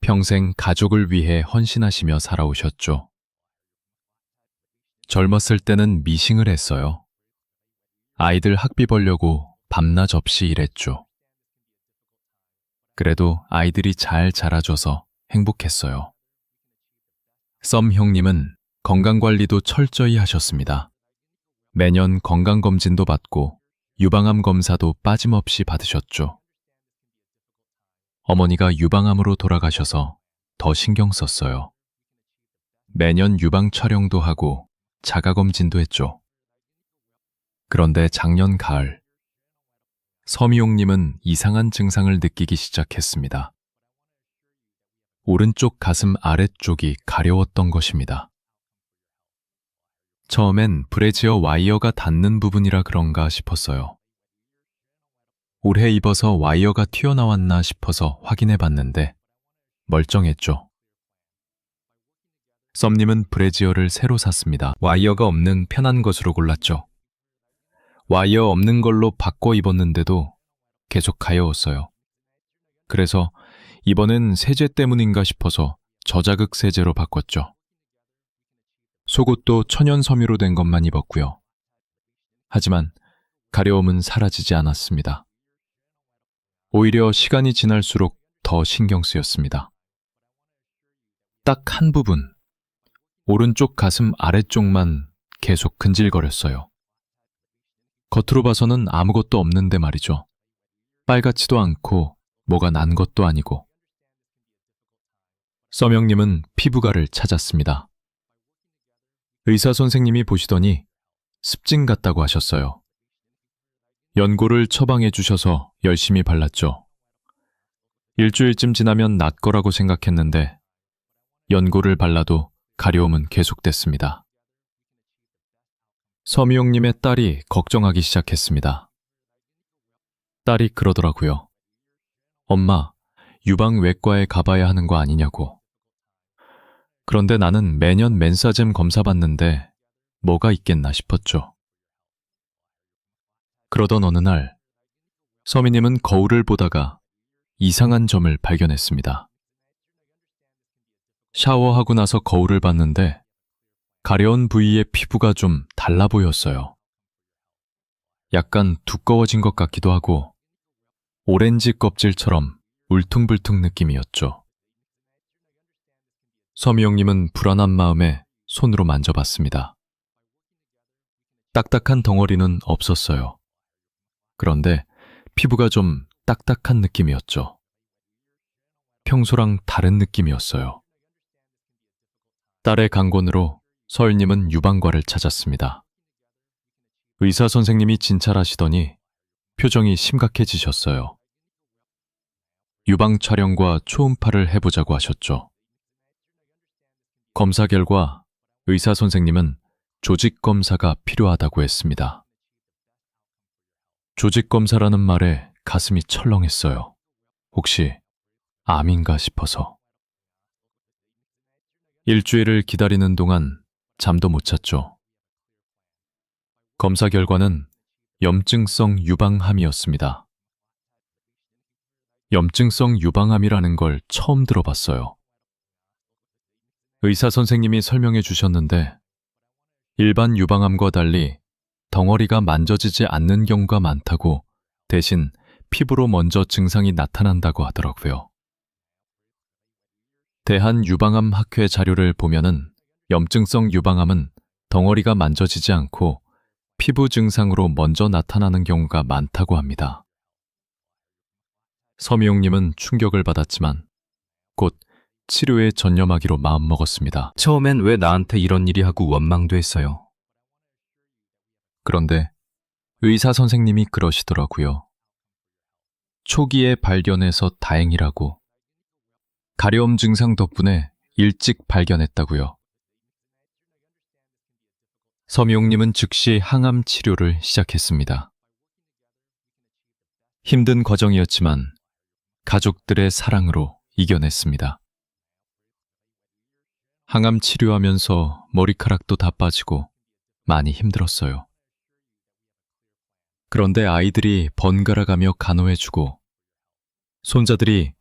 평생 가족을 위해 헌신하시며 살아오셨죠. 젊었을 때는 미싱을 했어요. 아이들 학비 벌려고 밤낮 없이 일했죠. 그래도 아이들이 잘 자라줘서 행복했어요. 썸 형님은 건강관리도 철저히 하셨습니다. 매년 건강검진도 받고 유방암 검사도 빠짐없이 받으셨죠. 어머니가 유방암으로 돌아가셔서 더 신경 썼어요. 매년 유방 촬영도 하고 자가검진도 했죠. 그런데 작년 가을, 서미용님은 이상한 증상을 느끼기 시작했습니다. 오른쪽 가슴 아래쪽이 가려웠던 것입니다. 처음엔 브래지어 와이어가 닿는 부분이라 그런가 싶었어요. 오래 입어서 와이어가 튀어나왔나 싶어서 확인해 봤는데 멀쩡했죠. 썸님은 브래지어를 새로 샀습니다. 와이어가 없는 편한 것으로 골랐죠. 와이어 없는 걸로 바꿔 입었는데도 계속 가여웠어요. 그래서 이번엔 세제 때문인가 싶어서 저자극 세제로 바꿨죠. 속옷도 천연 섬유로 된 것만 입었고요. 하지만 가려움은 사라지지 않았습니다. 오히려 시간이 지날수록 더 신경 쓰였습니다. 딱 한 부분, 오른쪽 가슴 아래쪽만 계속 근질거렸어요. 겉으로 봐서는 아무것도 없는데 말이죠. 빨갛지도 않고 뭐가 난 것도 아니고. 썸형님은 피부과를 찾았습니다. 의사 선생님이 보시더니 습진 같다고 하셨어요. 연고를 처방해 주셔서 열심히 발랐죠. 일주일쯤 지나면 낫 거라고 생각했는데 연고를 발라도 가려움은 계속됐습니다. 서미용님의 딸이 걱정하기 시작했습니다. 딸이 그러더라고요. 엄마, 유방 외과에 가봐야 하는 거 아니냐고. 그런데 나는 매년 맨사잼 검사 받는데 뭐가 있겠나 싶었죠. 그러던 어느 날, 서미님은 거울을 보다가 이상한 점을 발견했습니다. 샤워하고 나서 거울을 봤는데 가려운 부위의 피부가 좀 달라 보였어요. 약간 두꺼워진 것 같기도 하고 오렌지 껍질처럼 울퉁불퉁 느낌이었죠. 서미용님은 불안한 마음에 손으로 만져봤습니다. 딱딱한 덩어리는 없었어요. 그런데 피부가 좀 딱딱한 느낌이었죠. 평소랑 다른 느낌이었어요. 딸의 강권으로 서울님은 유방과를 찾았습니다. 의사 선생님이 진찰하시더니 표정이 심각해지셨어요. 유방 촬영과 초음파를 해보자고 하셨죠. 검사 결과 의사 선생님은 조직 검사가 필요하다고 했습니다. 조직 검사라는 말에 가슴이 철렁했어요. 혹시 암인가 싶어서. 일주일을 기다리는 동안 잠도 못 잤죠. 검사 결과는 염증성 유방암이었습니다. 염증성 유방암이라는 걸 처음 들어봤어요. 의사 선생님이 설명해 주셨는데 일반 유방암과 달리 덩어리가 만져지지 않는 경우가 많다고 대신 피부로 먼저 증상이 나타난다고 하더라고요. 대한유방암학회 자료를 보면은 염증성 유방암은 덩어리가 만져지지 않고 피부 증상으로 먼저 나타나는 경우가 많다고 합니다. 서미용님은 충격을 받았지만 곧 치료에 전념하기로 마음먹었습니다. 처음엔 왜 나한테 이런 일이 하고 원망도 했어요. 그런데 의사 선생님이 그러시더라고요. 초기에 발견해서 다행이라고. 가려움 증상 덕분에 일찍 발견했다고요. 서미용님은 즉시 항암 치료를 시작했습니다. 힘든 과정이었지만 가족들의 사랑으로 이겨냈습니다. 항암 치료하면서 머리카락도 다 빠지고 많이 힘들었어요. 그런데 아이들이 번갈아가며 간호해주고 손자들이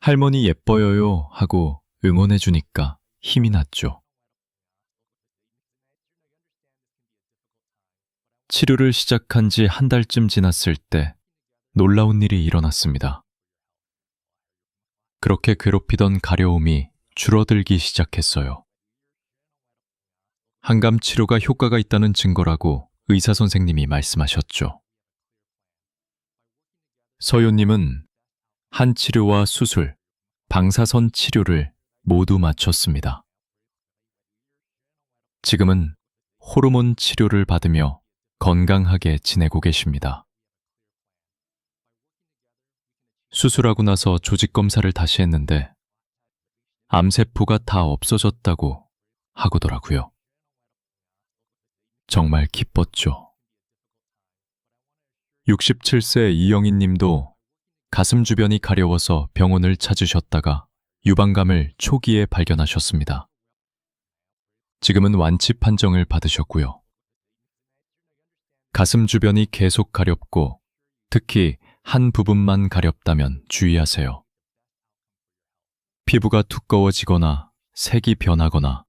할머니 예뻐요요 하고 응원해주니까 힘이 났죠. 치료를 시작한 지 한 달쯤 지났을 때 놀라운 일이 일어났습니다. 그렇게 괴롭히던 가려움이 줄어들기 시작했어요. 항암 치료가 효과가 있다는 증거라고 의사 선생님이 말씀하셨죠. 서효님은 한 치료와 수술, 방사선 치료를 모두 마쳤습니다. 지금은 호르몬 치료를 받으며 건강하게 지내고 계십니다. 수술하고 나서 조직 검사를 다시 했는데 암세포가 다 없어졌다고 하고더라고요. 정말 기뻤죠. 67세 이영인 님도 가슴 주변이 가려워서 병원을 찾으셨다가 유방감을 초기에 발견하셨습니다. 지금은 완치 판정을 받으셨고요. 가슴 주변이 계속 가렵고 특히 한 부분만 가렵다면 주의하세요. 피부가 두꺼워지거나 색이 변하거나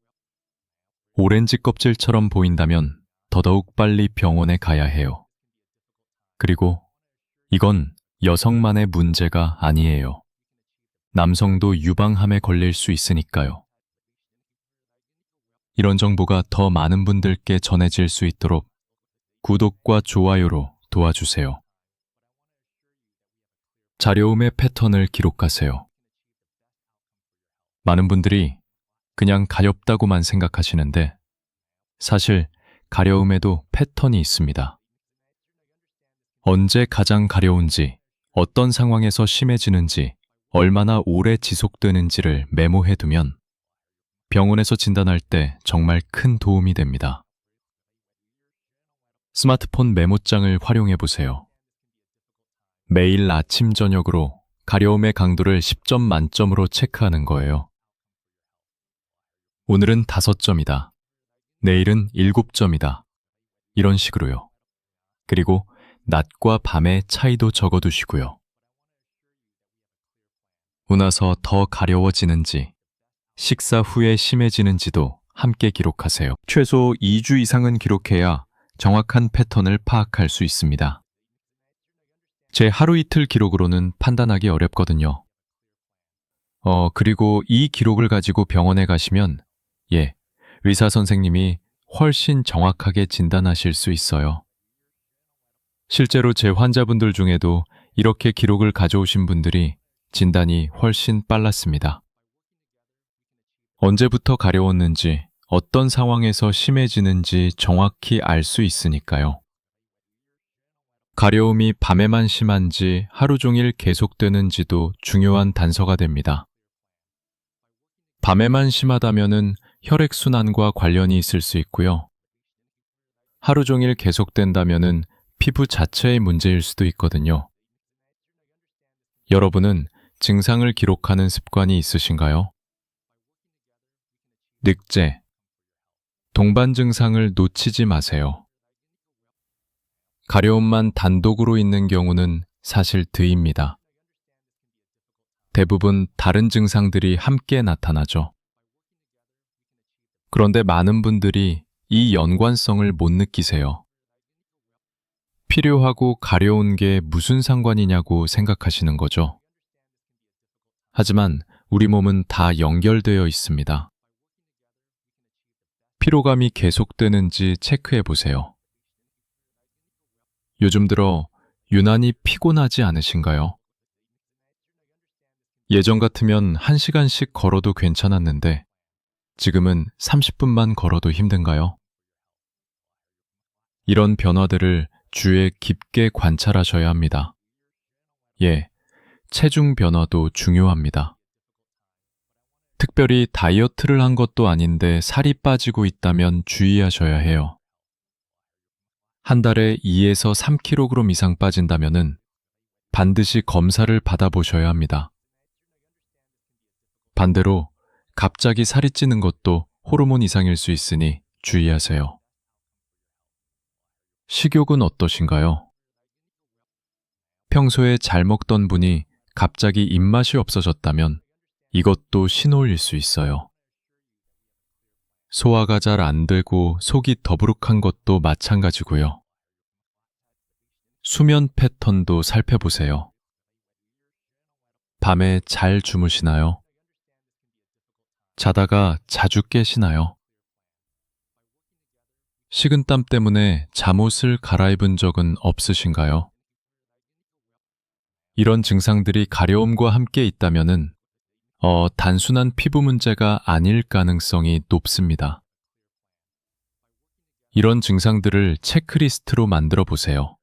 오렌지 껍질처럼 보인다면 더더욱 빨리 병원에 가야 해요. 그리고 이건 여성만의 문제가 아니에요. 남성도 유방암에 걸릴 수 있으니까요. 이런 정보가 더 많은 분들께 전해질 수 있도록 구독과 좋아요로 도와주세요. 가려움의 패턴을 기록하세요. 많은 분들이 그냥 가렵다고만 생각하시는데 사실 가려움에도 패턴이 있습니다. 언제 가장 가려운지, 어떤 상황에서 심해지는지, 얼마나 오래 지속되는지를 메모해두면 병원에서 진단할 때 정말 큰 도움이 됩니다. 스마트폰 메모장을 활용해보세요. 매일 아침 저녁으로 가려움의 강도를 10점 만점으로 체크하는 거예요. 오늘은 5점이다. 내일은 7점이다. 이런 식으로요. 그리고 낮과 밤의 차이도 적어두시고요. 운나서 더 가려워지는지, 식사 후에 심해지는지도 함께 기록하세요. 최소 2주 이상은 기록해야 정확한 패턴을 파악할 수 있습니다. 제 하루 이틀 기록으로는 판단하기 어렵거든요. 그리고 이 기록을 가지고 병원에 가시면 의사 선생님이 훨씬 정확하게 진단하실 수 있어요. 실제로 제 환자분들 중에도 이렇게 기록을 가져오신 분들이 진단이 훨씬 빨랐습니다. 언제부터 가려웠는지, 어떤 상황에서 심해지는지 정확히 알 수 있으니까요. 가려움이 밤에만 심한지 하루 종일 계속되는지도 중요한 단서가 됩니다. 밤에만 심하다면은 혈액순환과 관련이 있을 수 있고요. 하루 종일 계속된다면은 피부 자체의 문제일 수도 있거든요. 여러분은 증상을 기록하는 습관이 있으신가요? 늑제, 동반 증상을 놓치지 마세요. 가려움만 단독으로 있는 경우는 사실 드입니다. 대부분 다른 증상들이 함께 나타나죠. 그런데 많은 분들이 이 연관성을 못 느끼세요. 필요하고 가려운 게 무슨 상관이냐고 생각하시는 거죠. 하지만 우리 몸은 다 연결되어 있습니다. 피로감이 계속되는지 체크해 보세요. 요즘 들어 유난히 피곤하지 않으신가요? 예전 같으면 1시간씩 걸어도 괜찮았는데 지금은 30분만 걸어도 힘든가요? 이런 변화들을 주에 깊게 관찰하셔야 합니다. 예, 체중 변화도 중요합니다. 특별히 다이어트를 한 것도 아닌데 살이 빠지고 있다면 주의하셔야 해요. 한 달에 2에서 3kg 이상 빠진다면은 반드시 검사를 받아보셔야 합니다. 반대로 갑자기 살이 찌는 것도 호르몬 이상일 수 있으니 주의하세요. 식욕은 어떠신가요? 평소에 잘 먹던 분이 갑자기 입맛이 없어졌다면 이것도 신호일 수 있어요. 소화가 잘 안 되고 속이 더부룩한 것도 마찬가지고요. 수면 패턴도 살펴보세요. 밤에 잘 주무시나요? 자다가 자주 깨시나요? 식은땀 때문에 잠옷을 갈아입은 적은 없으신가요? 이런 증상들이 가려움과 함께 있다면은 단순한 피부 문제가 아닐 가능성이 높습니다. 이런 증상들을 체크리스트로 만들어 보세요.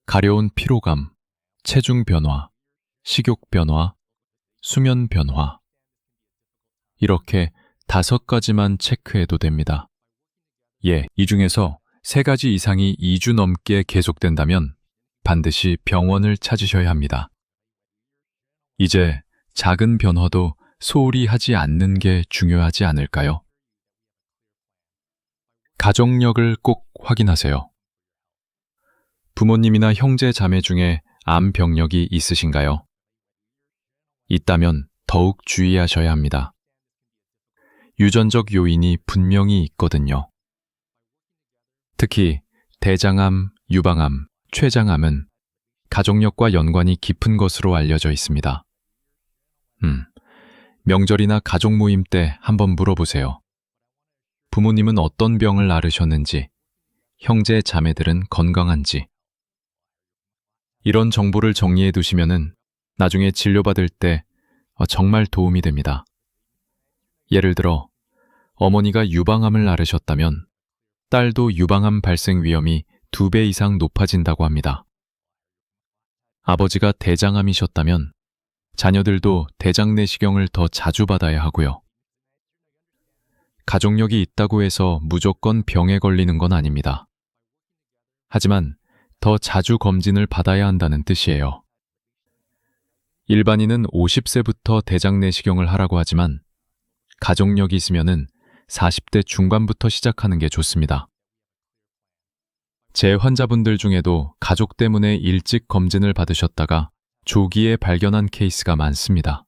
가려운 피로감, 체중 변화, 식욕 변화, 수면 변화. 이렇게 5가지만 체크해도 됩니다. 예, 이 중에서 3가지 이상이 2주 넘게 계속된다면 반드시 병원을 찾으셔야 합니다. 이제 작은 변화도 소홀히 하지 않는 게 중요하지 않을까요? 가족력을 꼭 확인하세요. 부모님이나 형제 자매 중에 암 병력이 있으신가요? 있다면 더욱 주의하셔야 합니다. 유전적 요인이 분명히 있거든요. 특히 대장암, 유방암, 췌장암은 가족력과 연관이 깊은 것으로 알려져 있습니다. 명절이나 가족 모임 때 한번 물어보세요. 부모님은 어떤 병을 앓으셨는지, 형제 자매들은 건강한지. 이런 정보를 정리해 두시면은 나중에 진료받을 때 정말 도움이 됩니다. 예를 들어 어머니가 유방암을 앓으셨다면 딸도 유방암 발생 위험이 2배 이상 높아진다고 합니다. 아버지가 대장암이셨다면 자녀들도 대장 내시경을 더 자주 받아야 하고요. 가족력이 있다고 해서 무조건 병에 걸리는 건 아닙니다. 하지만 더 자주 검진을 받아야 한다는 뜻이에요. 일반인은 50세부터 대장 내시경을 하라고 하지만 가족력이 있으면은 40대 중반부터 시작하는 게 좋습니다. 제 환자분들 중에도 가족 때문에 일찍 검진을 받으셨다가 조기에 발견한 케이스가 많습니다.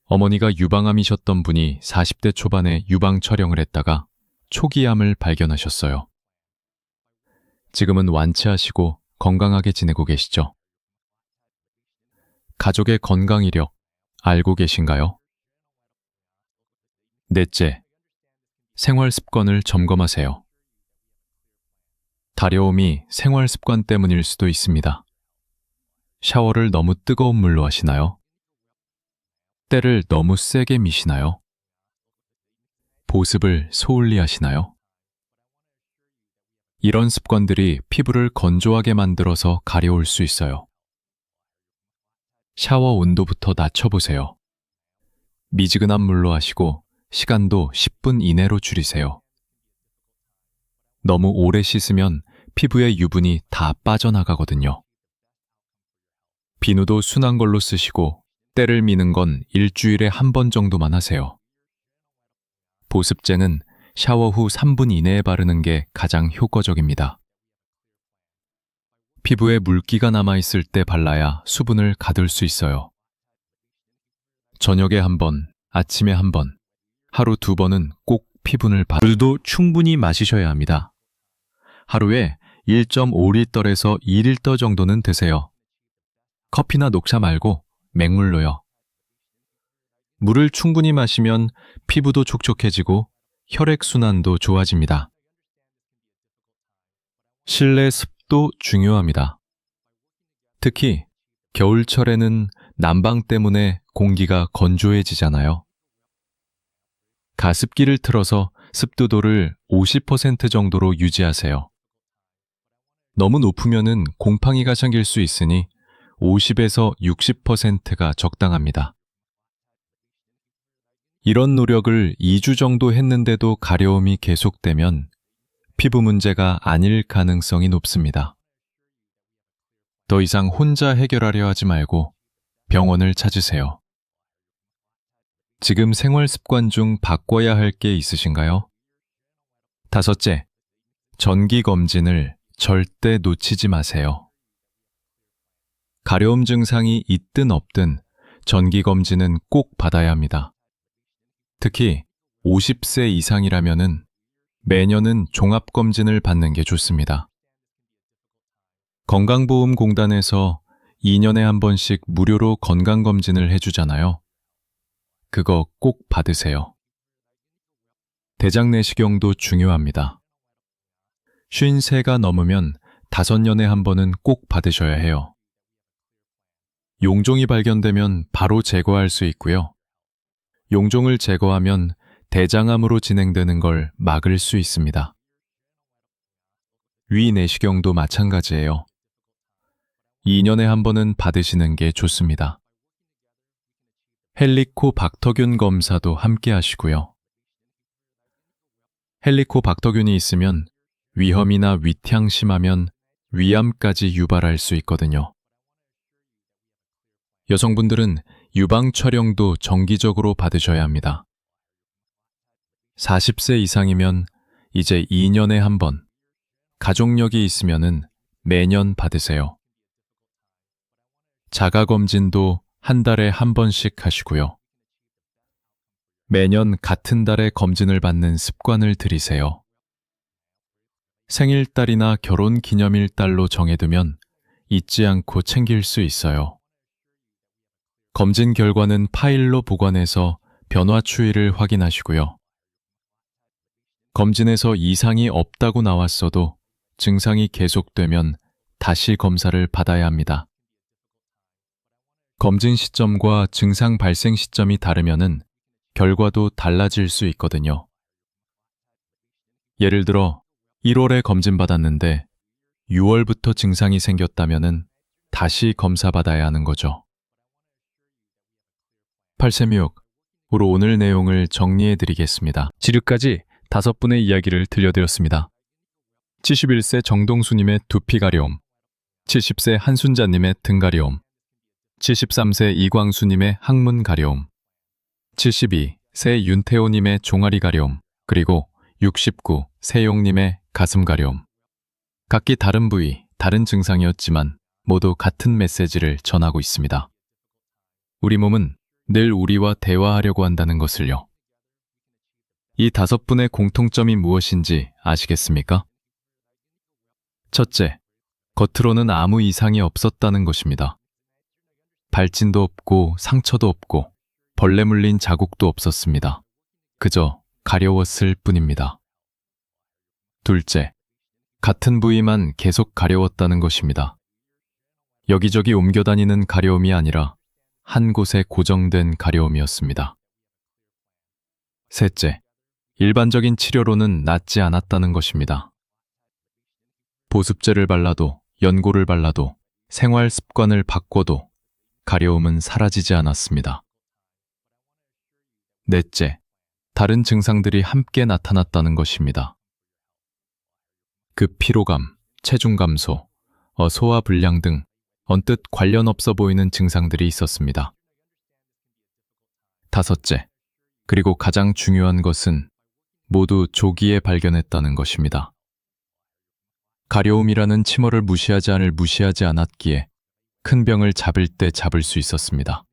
어머니가 유방암이셨던 분이 40대 초반에 유방 촬영을 했다가 초기암을 발견하셨어요. 지금은 완치하시고 건강하게 지내고 계시죠? 가족의 건강 이력 알고 계신가요? 넷째, 생활 습관을 점검하세요. 다려움이 생활 습관 때문일 수도 있습니다. 샤워를 너무 뜨거운 물로 하시나요? 때를 너무 세게 미시나요? 보습을 소홀히 하시나요? 이런 습관들이 피부를 건조하게 만들어서 가려울 수 있어요. 샤워 온도부터 낮춰보세요. 미지근한 물로 하시고 시간도 10분 이내로 줄이세요. 너무 오래 씻으면 피부의 유분이 다 빠져나가거든요. 비누도 순한 걸로 쓰시고 때를 미는 건 일주일에 1번 정도만 하세요. 보습제는 샤워 후 3분 이내에 바르는 게 가장 효과적입니다. 피부에 물기가 남아있을 때 발라야 수분을 가둘 수 있어요. 저녁에 1번, 아침에 1번, 하루 2번은 꼭 피부를 물도 충분히 마시셔야 합니다. 하루에 1.5리터에서 2리터 정도는 드세요. 커피나 녹차 말고 맹물로요. 물을 충분히 마시면 피부도 촉촉해지고 혈액순환도 좋아집니다. 실내 습도 중요합니다. 특히 겨울철에는 난방 때문에 공기가 건조해지잖아요. 가습기를 틀어서 습도도를 50% 정도로 유지하세요. 너무 높으면은 곰팡이가 생길 수 있으니 50에서 60%가 적당합니다. 이런 노력을 2주 정도 했는데도 가려움이 계속되면 피부 문제가 아닐 가능성이 높습니다. 더 이상 혼자 해결하려 하지 말고 병원을 찾으세요. 지금 생활 습관 중 바꿔야 할 게 있으신가요? 5째, 정기 검진을 절대 놓치지 마세요. 가려움 증상이 있든 없든 정기 검진은 꼭 받아야 합니다. 특히 50세 이상이라면은 매년은 종합검진을 받는 게 좋습니다. 건강보험공단에서 2년에 한 번씩 무료로 건강검진을 해주잖아요. 그거 꼭 받으세요. 대장 내시경도 중요합니다. 53가 넘으면 5년에 한 번은 꼭 받으셔야 해요. 용종이 발견되면 바로 제거할 수 있고요. 용종을 제거하면 대장암으로 진행되는 걸 막을 수 있습니다. 위 내시경도 마찬가지예요. 2년에 한 번은 받으시는 게 좋습니다. 헬리코박터균 검사도 함께 하시고요. 헬리코박터균이 있으면 위험이나 위태양 심하면 위암까지 유발할 수 있거든요. 여성분들은 유방 촬영도 정기적으로 받으셔야 합니다. 40세 이상이면 이제 2년에 한 번, 가족력이 있으면은 매년 받으세요. 자가검진도 한 달에 한 번씩 하시고요. 매년 같은 달에 검진을 받는 습관을 들이세요. 생일달이나 결혼기념일 달로 정해두면 잊지 않고 챙길 수 있어요. 검진 결과는 파일로 보관해서 변화 추이를 확인하시고요. 검진에서 이상이 없다고 나왔어도 증상이 계속되면 다시 검사를 받아야 합니다. 검진 시점과 증상 발생 시점이 다르면은 결과도 달라질 수 있거든요. 예를 들어 1월에 검진받았는데 6월부터 증상이 생겼다면은 다시 검사 받아야 하는 거죠. 8세미옥으로 오늘 내용을 정리해 드리겠습니다. 지금까지 5분의 이야기를 들려드렸습니다. 71세 정동수님의 두피 가려움, 70세 한순자님의 등 가려움, 73세 이광수님의 항문 가려움, 72세 윤태호님의 종아리 가려움, 그리고 69 세용님의 가슴 가려움. 각기 다른 부위, 다른 증상이었지만 모두 같은 메시지를 전하고 있습니다. 우리 몸은 늘 우리와 대화하려고 한다는 것을요. 이 5분의 공통점이 무엇인지 아시겠습니까? 첫째, 겉으로는 아무 이상이 없었다는 것입니다. 발진도 없고 상처도 없고 벌레 물린 자국도 없었습니다. 그저 가려웠을 뿐입니다. 둘째, 같은 부위만 계속 가려웠다는 것입니다. 여기저기 옮겨다니는 가려움이 아니라 한 곳에 고정된 가려움이었습니다. 셋째, 일반적인 치료로는 낫지 않았다는 것입니다. 보습제를 발라도 연고를 발라도 생활 습관을 바꿔도 가려움은 사라지지 않았습니다. 넷째, 다른 증상들이 함께 나타났다는 것입니다. 피로감, 체중 감소, 소화 불량 등 언뜻 관련 없어 보이는 증상들이 있었습니다. 다섯째, 그리고 가장 중요한 것은 모두 조기에 발견했다는 것입니다. 가려움이라는 침어를 무시하지 않았기에 큰 병을 잡을 때 잡을 수 있었습니다.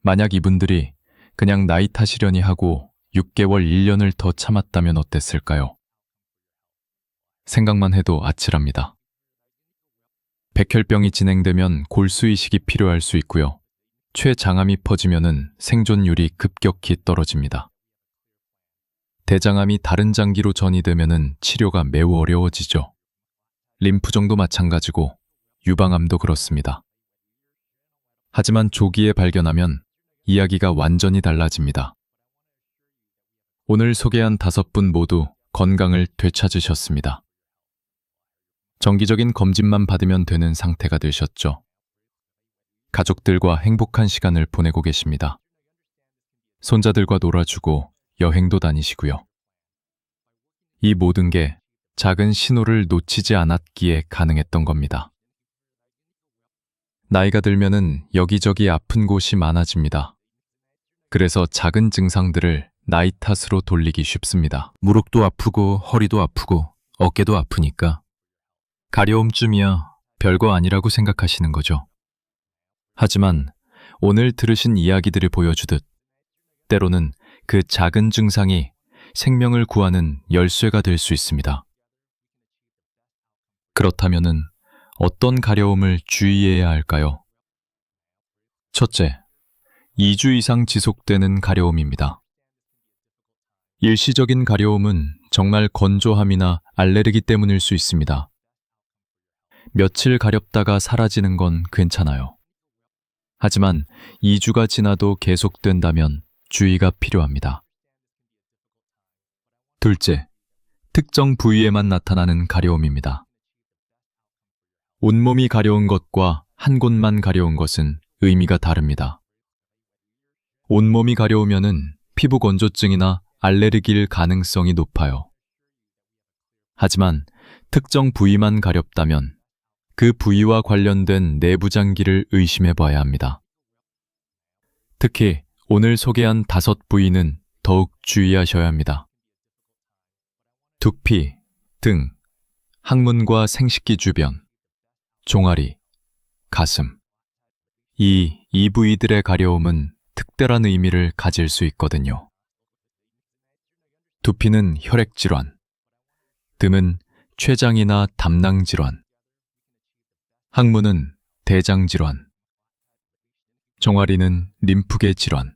만약 이분들이 그냥 나이 탓이려니 하고 6개월, 1년을 더 참았다면 어땠을까요? 생각만 해도 아찔합니다. 백혈병이 진행되면 골수이식이 필요할 수 있고요. 췌장암이 퍼지면은 생존율이 급격히 떨어집니다. 대장암이 다른 장기로 전이되면은 치료가 매우 어려워지죠. 림프종도 마찬가지고 유방암도 그렇습니다. 하지만 조기에 발견하면 이야기가 완전히 달라집니다. 오늘 소개한 5분 모두 건강을 되찾으셨습니다. 정기적인 검진만 받으면 되는 상태가 되셨죠. 가족들과 행복한 시간을 보내고 계십니다. 손자들과 놀아주고 여행도 다니시고요. 이 모든 게 작은 신호를 놓치지 않았기에 가능했던 겁니다. 나이가 들면은 여기저기 아픈 곳이 많아집니다. 그래서 작은 증상들을 나이 탓으로 돌리기 쉽습니다. 무릎도 아프고 허리도 아프고 어깨도 아프니까 가려움쯤이야 별거 아니라고 생각하시는 거죠. 하지만 오늘 들으신 이야기들을 보여주듯 때로는 그 작은 증상이 생명을 구하는 열쇠가 될 수 있습니다. 그렇다면은 어떤 가려움을 주의해야 할까요? 첫째, 2주 이상 지속되는 가려움입니다. 일시적인 가려움은 정말 건조함이나 알레르기 때문일 수 있습니다. 며칠 가렵다가 사라지는 건 괜찮아요. 하지만 2주가 지나도 계속된다면 주의가 필요합니다. 둘째, 특정 부위에만 나타나는 가려움입니다. 온몸이 가려운 것과 한 곳만 가려운 것은 의미가 다릅니다. 온몸이 가려우면은 피부 건조증이나 알레르기일 가능성이 높아요. 하지만 특정 부위만 가렵다면 그 부위와 관련된 내부 장기를 의심해 봐야 합니다. 특히 오늘 소개한 5부위는 더욱 주의하셔야 합니다. 두피, 등, 항문과 생식기 주변, 종아리, 가슴. 이 부위들의 가려움은 특별한 의미를 가질 수 있거든요. 두피는 혈액질환, 뜸은 췌장이나 담낭질환, 항문은 대장질환, 종아리는 림프계 질환,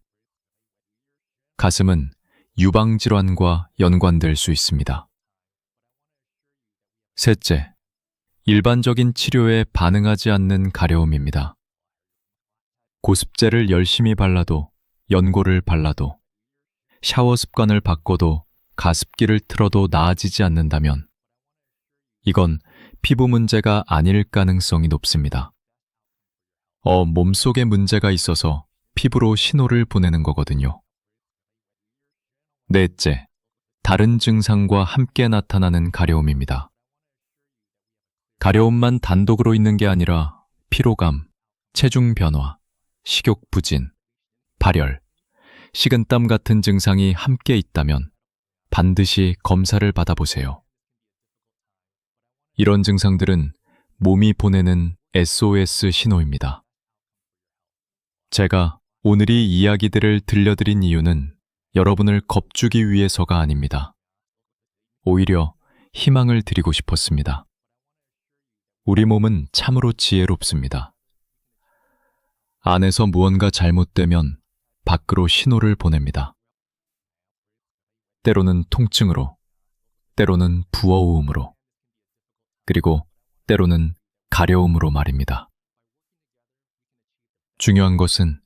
가슴은 유방질환과 연관될 수 있습니다. 셋째, 일반적인 치료에 반응하지 않는 가려움입니다. 고습제를 열심히 발라도, 연고를 발라도, 샤워 습관을 바꿔도, 가습기를 틀어도 나아지지 않는다면 이건 피부 문제가 아닐 가능성이 높습니다. 몸속에 문제가 있어서 피부로 신호를 보내는 거거든요. 넷째, 다른 증상과 함께 나타나는 가려움입니다. 가려움만 단독으로 있는 게 아니라 피로감, 체중 변화, 식욕 부진, 발열, 식은땀 같은 증상이 함께 있다면 반드시 검사를 받아보세요. 이런 증상들은 몸이 보내는 SOS 신호입니다. 제가 오늘 이 이야기들을 들려드린 이유는 여러분을 겁주기 위해서가 아닙니다. 오히려 희망을 드리고 싶었습니다. 우리 몸은 참으로 지혜롭습니다. 안에서 무언가 잘못되면 밖으로 신호를 보냅니다. 때로는 통증으로, 때로는 부어오음으로, 그리고 때로는 가려움으로 말입니다. 중요한 것은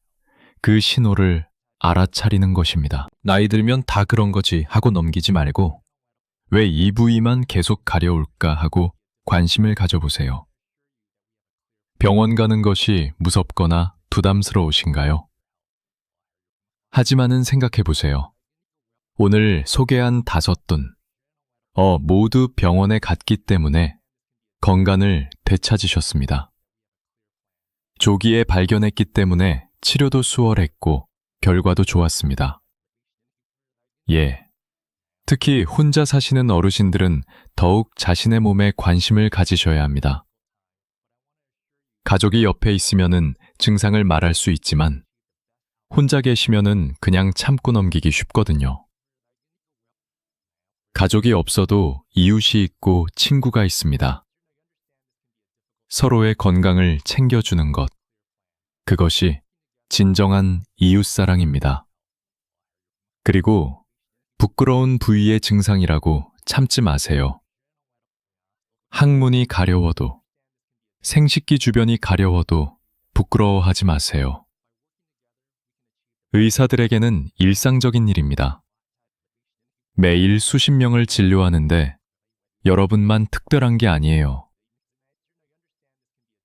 그 신호를 알아차리는 것입니다. 나이 들면 다 그런 거지 하고 넘기지 말고 왜 이 부위만 계속 가려울까 하고 관심을 가져보세요. 병원 가는 것이 무섭거나 부담스러우신가요? 하지만은 생각해보세요. 오늘 소개한 5분, 모두 병원에 갔기 때문에 건강을 되찾으셨습니다. 조기에 발견했기 때문에 치료도 수월했고 결과도 좋았습니다. 특히 혼자 사시는 어르신들은 더욱 자신의 몸에 관심을 가지셔야 합니다. 가족이 옆에 있으면은 증상을 말할 수 있지만 혼자 계시면은 그냥 참고 넘기기 쉽거든요. 가족이 없어도 이웃이 있고 친구가 있습니다. 서로의 건강을 챙겨주는 것, 그것이 진정한 이웃사랑입니다. 그리고 부끄러운 부위의 증상이라고 참지 마세요. 항문이 가려워도, 생식기 주변이 가려워도 부끄러워하지 마세요. 의사들에게는 일상적인 일입니다. 매일 수십 명을 진료하는데 여러분만 특별한 게 아니에요.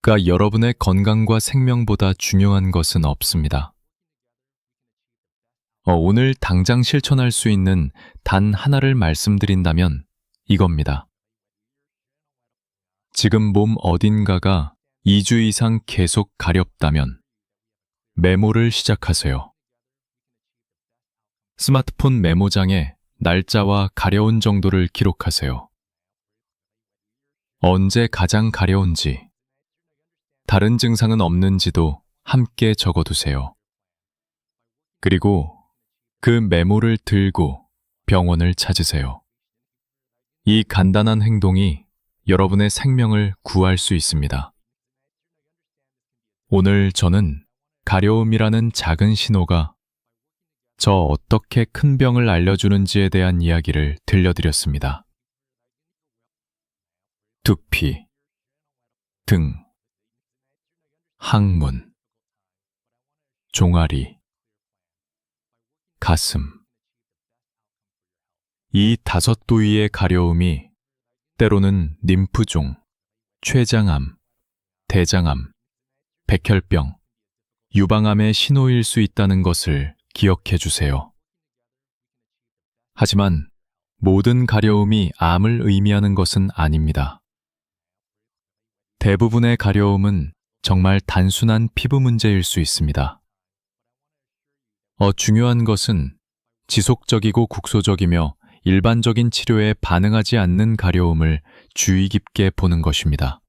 그러니까 여러분의 건강과 생명보다 중요한 것은 없습니다. 오늘 당장 실천할 수 있는 단 하나를 말씀드린다면 이겁니다. 지금 몸 어딘가가 2주 이상 계속 가렵다면 메모를 시작하세요. 스마트폰 메모장에 날짜와 가려운 정도를 기록하세요. 언제 가장 가려운지, 다른 증상은 없는지도 함께 적어두세요. 그리고 그 메모를 들고 병원을 찾으세요. 이 간단한 행동이 여러분의 생명을 구할 수 있습니다. 오늘 저는 가려움이라는 작은 신호가 저 어떻게 큰 병을 알려주는지에 대한 이야기를 들려드렸습니다. 두피, 등, 항문, 종아리, 가슴. 이 5부위의 가려움이 때로는 림프종, 췌장암, 대장암, 백혈병, 유방암의 신호일 수 있다는 것을 기억해 주세요. 하지만 모든 가려움이 암을 의미하는 것은 아닙니다. 대부분의 가려움은 정말 단순한 피부 문제일 수 있습니다. 중요한 것은 지속적이고 국소적이며 일반적인 치료에 반응하지 않는 가려움을 주의 깊게 보는 것입니다.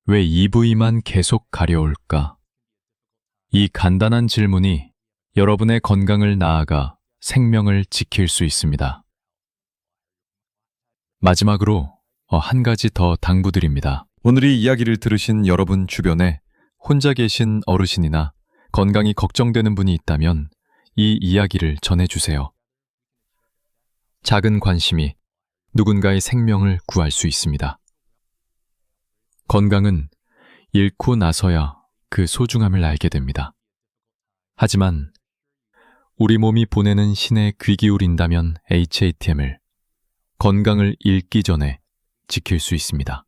왜 이 부위만 계속 가려울까? 이 간단한 질문이 여러분의 건강을 나아가 생명을 지킬 수 있습니다. 마지막으로 한 가지 더 당부드립니다. 오늘 이 이야기를 들으신 여러분 주변에 혼자 계신 어르신이나 건강이 걱정되는 분이 있다면 이 이야기를 전해주세요. 작은 관심이 누군가의 생명을 구할 수 있습니다. 건강은 잃고 나서야 그 소중함을 알게 됩니다. 하지만 우리 몸이 보내는 신에 귀 기울인다면 HATM을 건강을 잃기 전에 지킬 수 있습니다.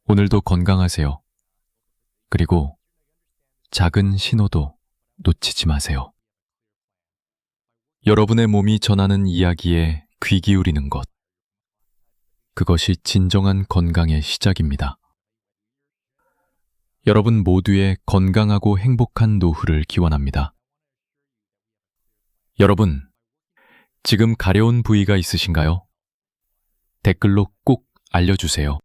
오늘도 건강하세요. 그리고 작은 신호도 놓치지 마세요. 여러분의 몸이 전하는 이야기에 귀 기울이는 것. 그것이 진정한 건강의 시작입니다. 여러분 모두의 건강하고 행복한 노후를 기원합니다. 여러분, 지금 가려운 부위가 있으신가요? 댓글로 꼭 알려주세요.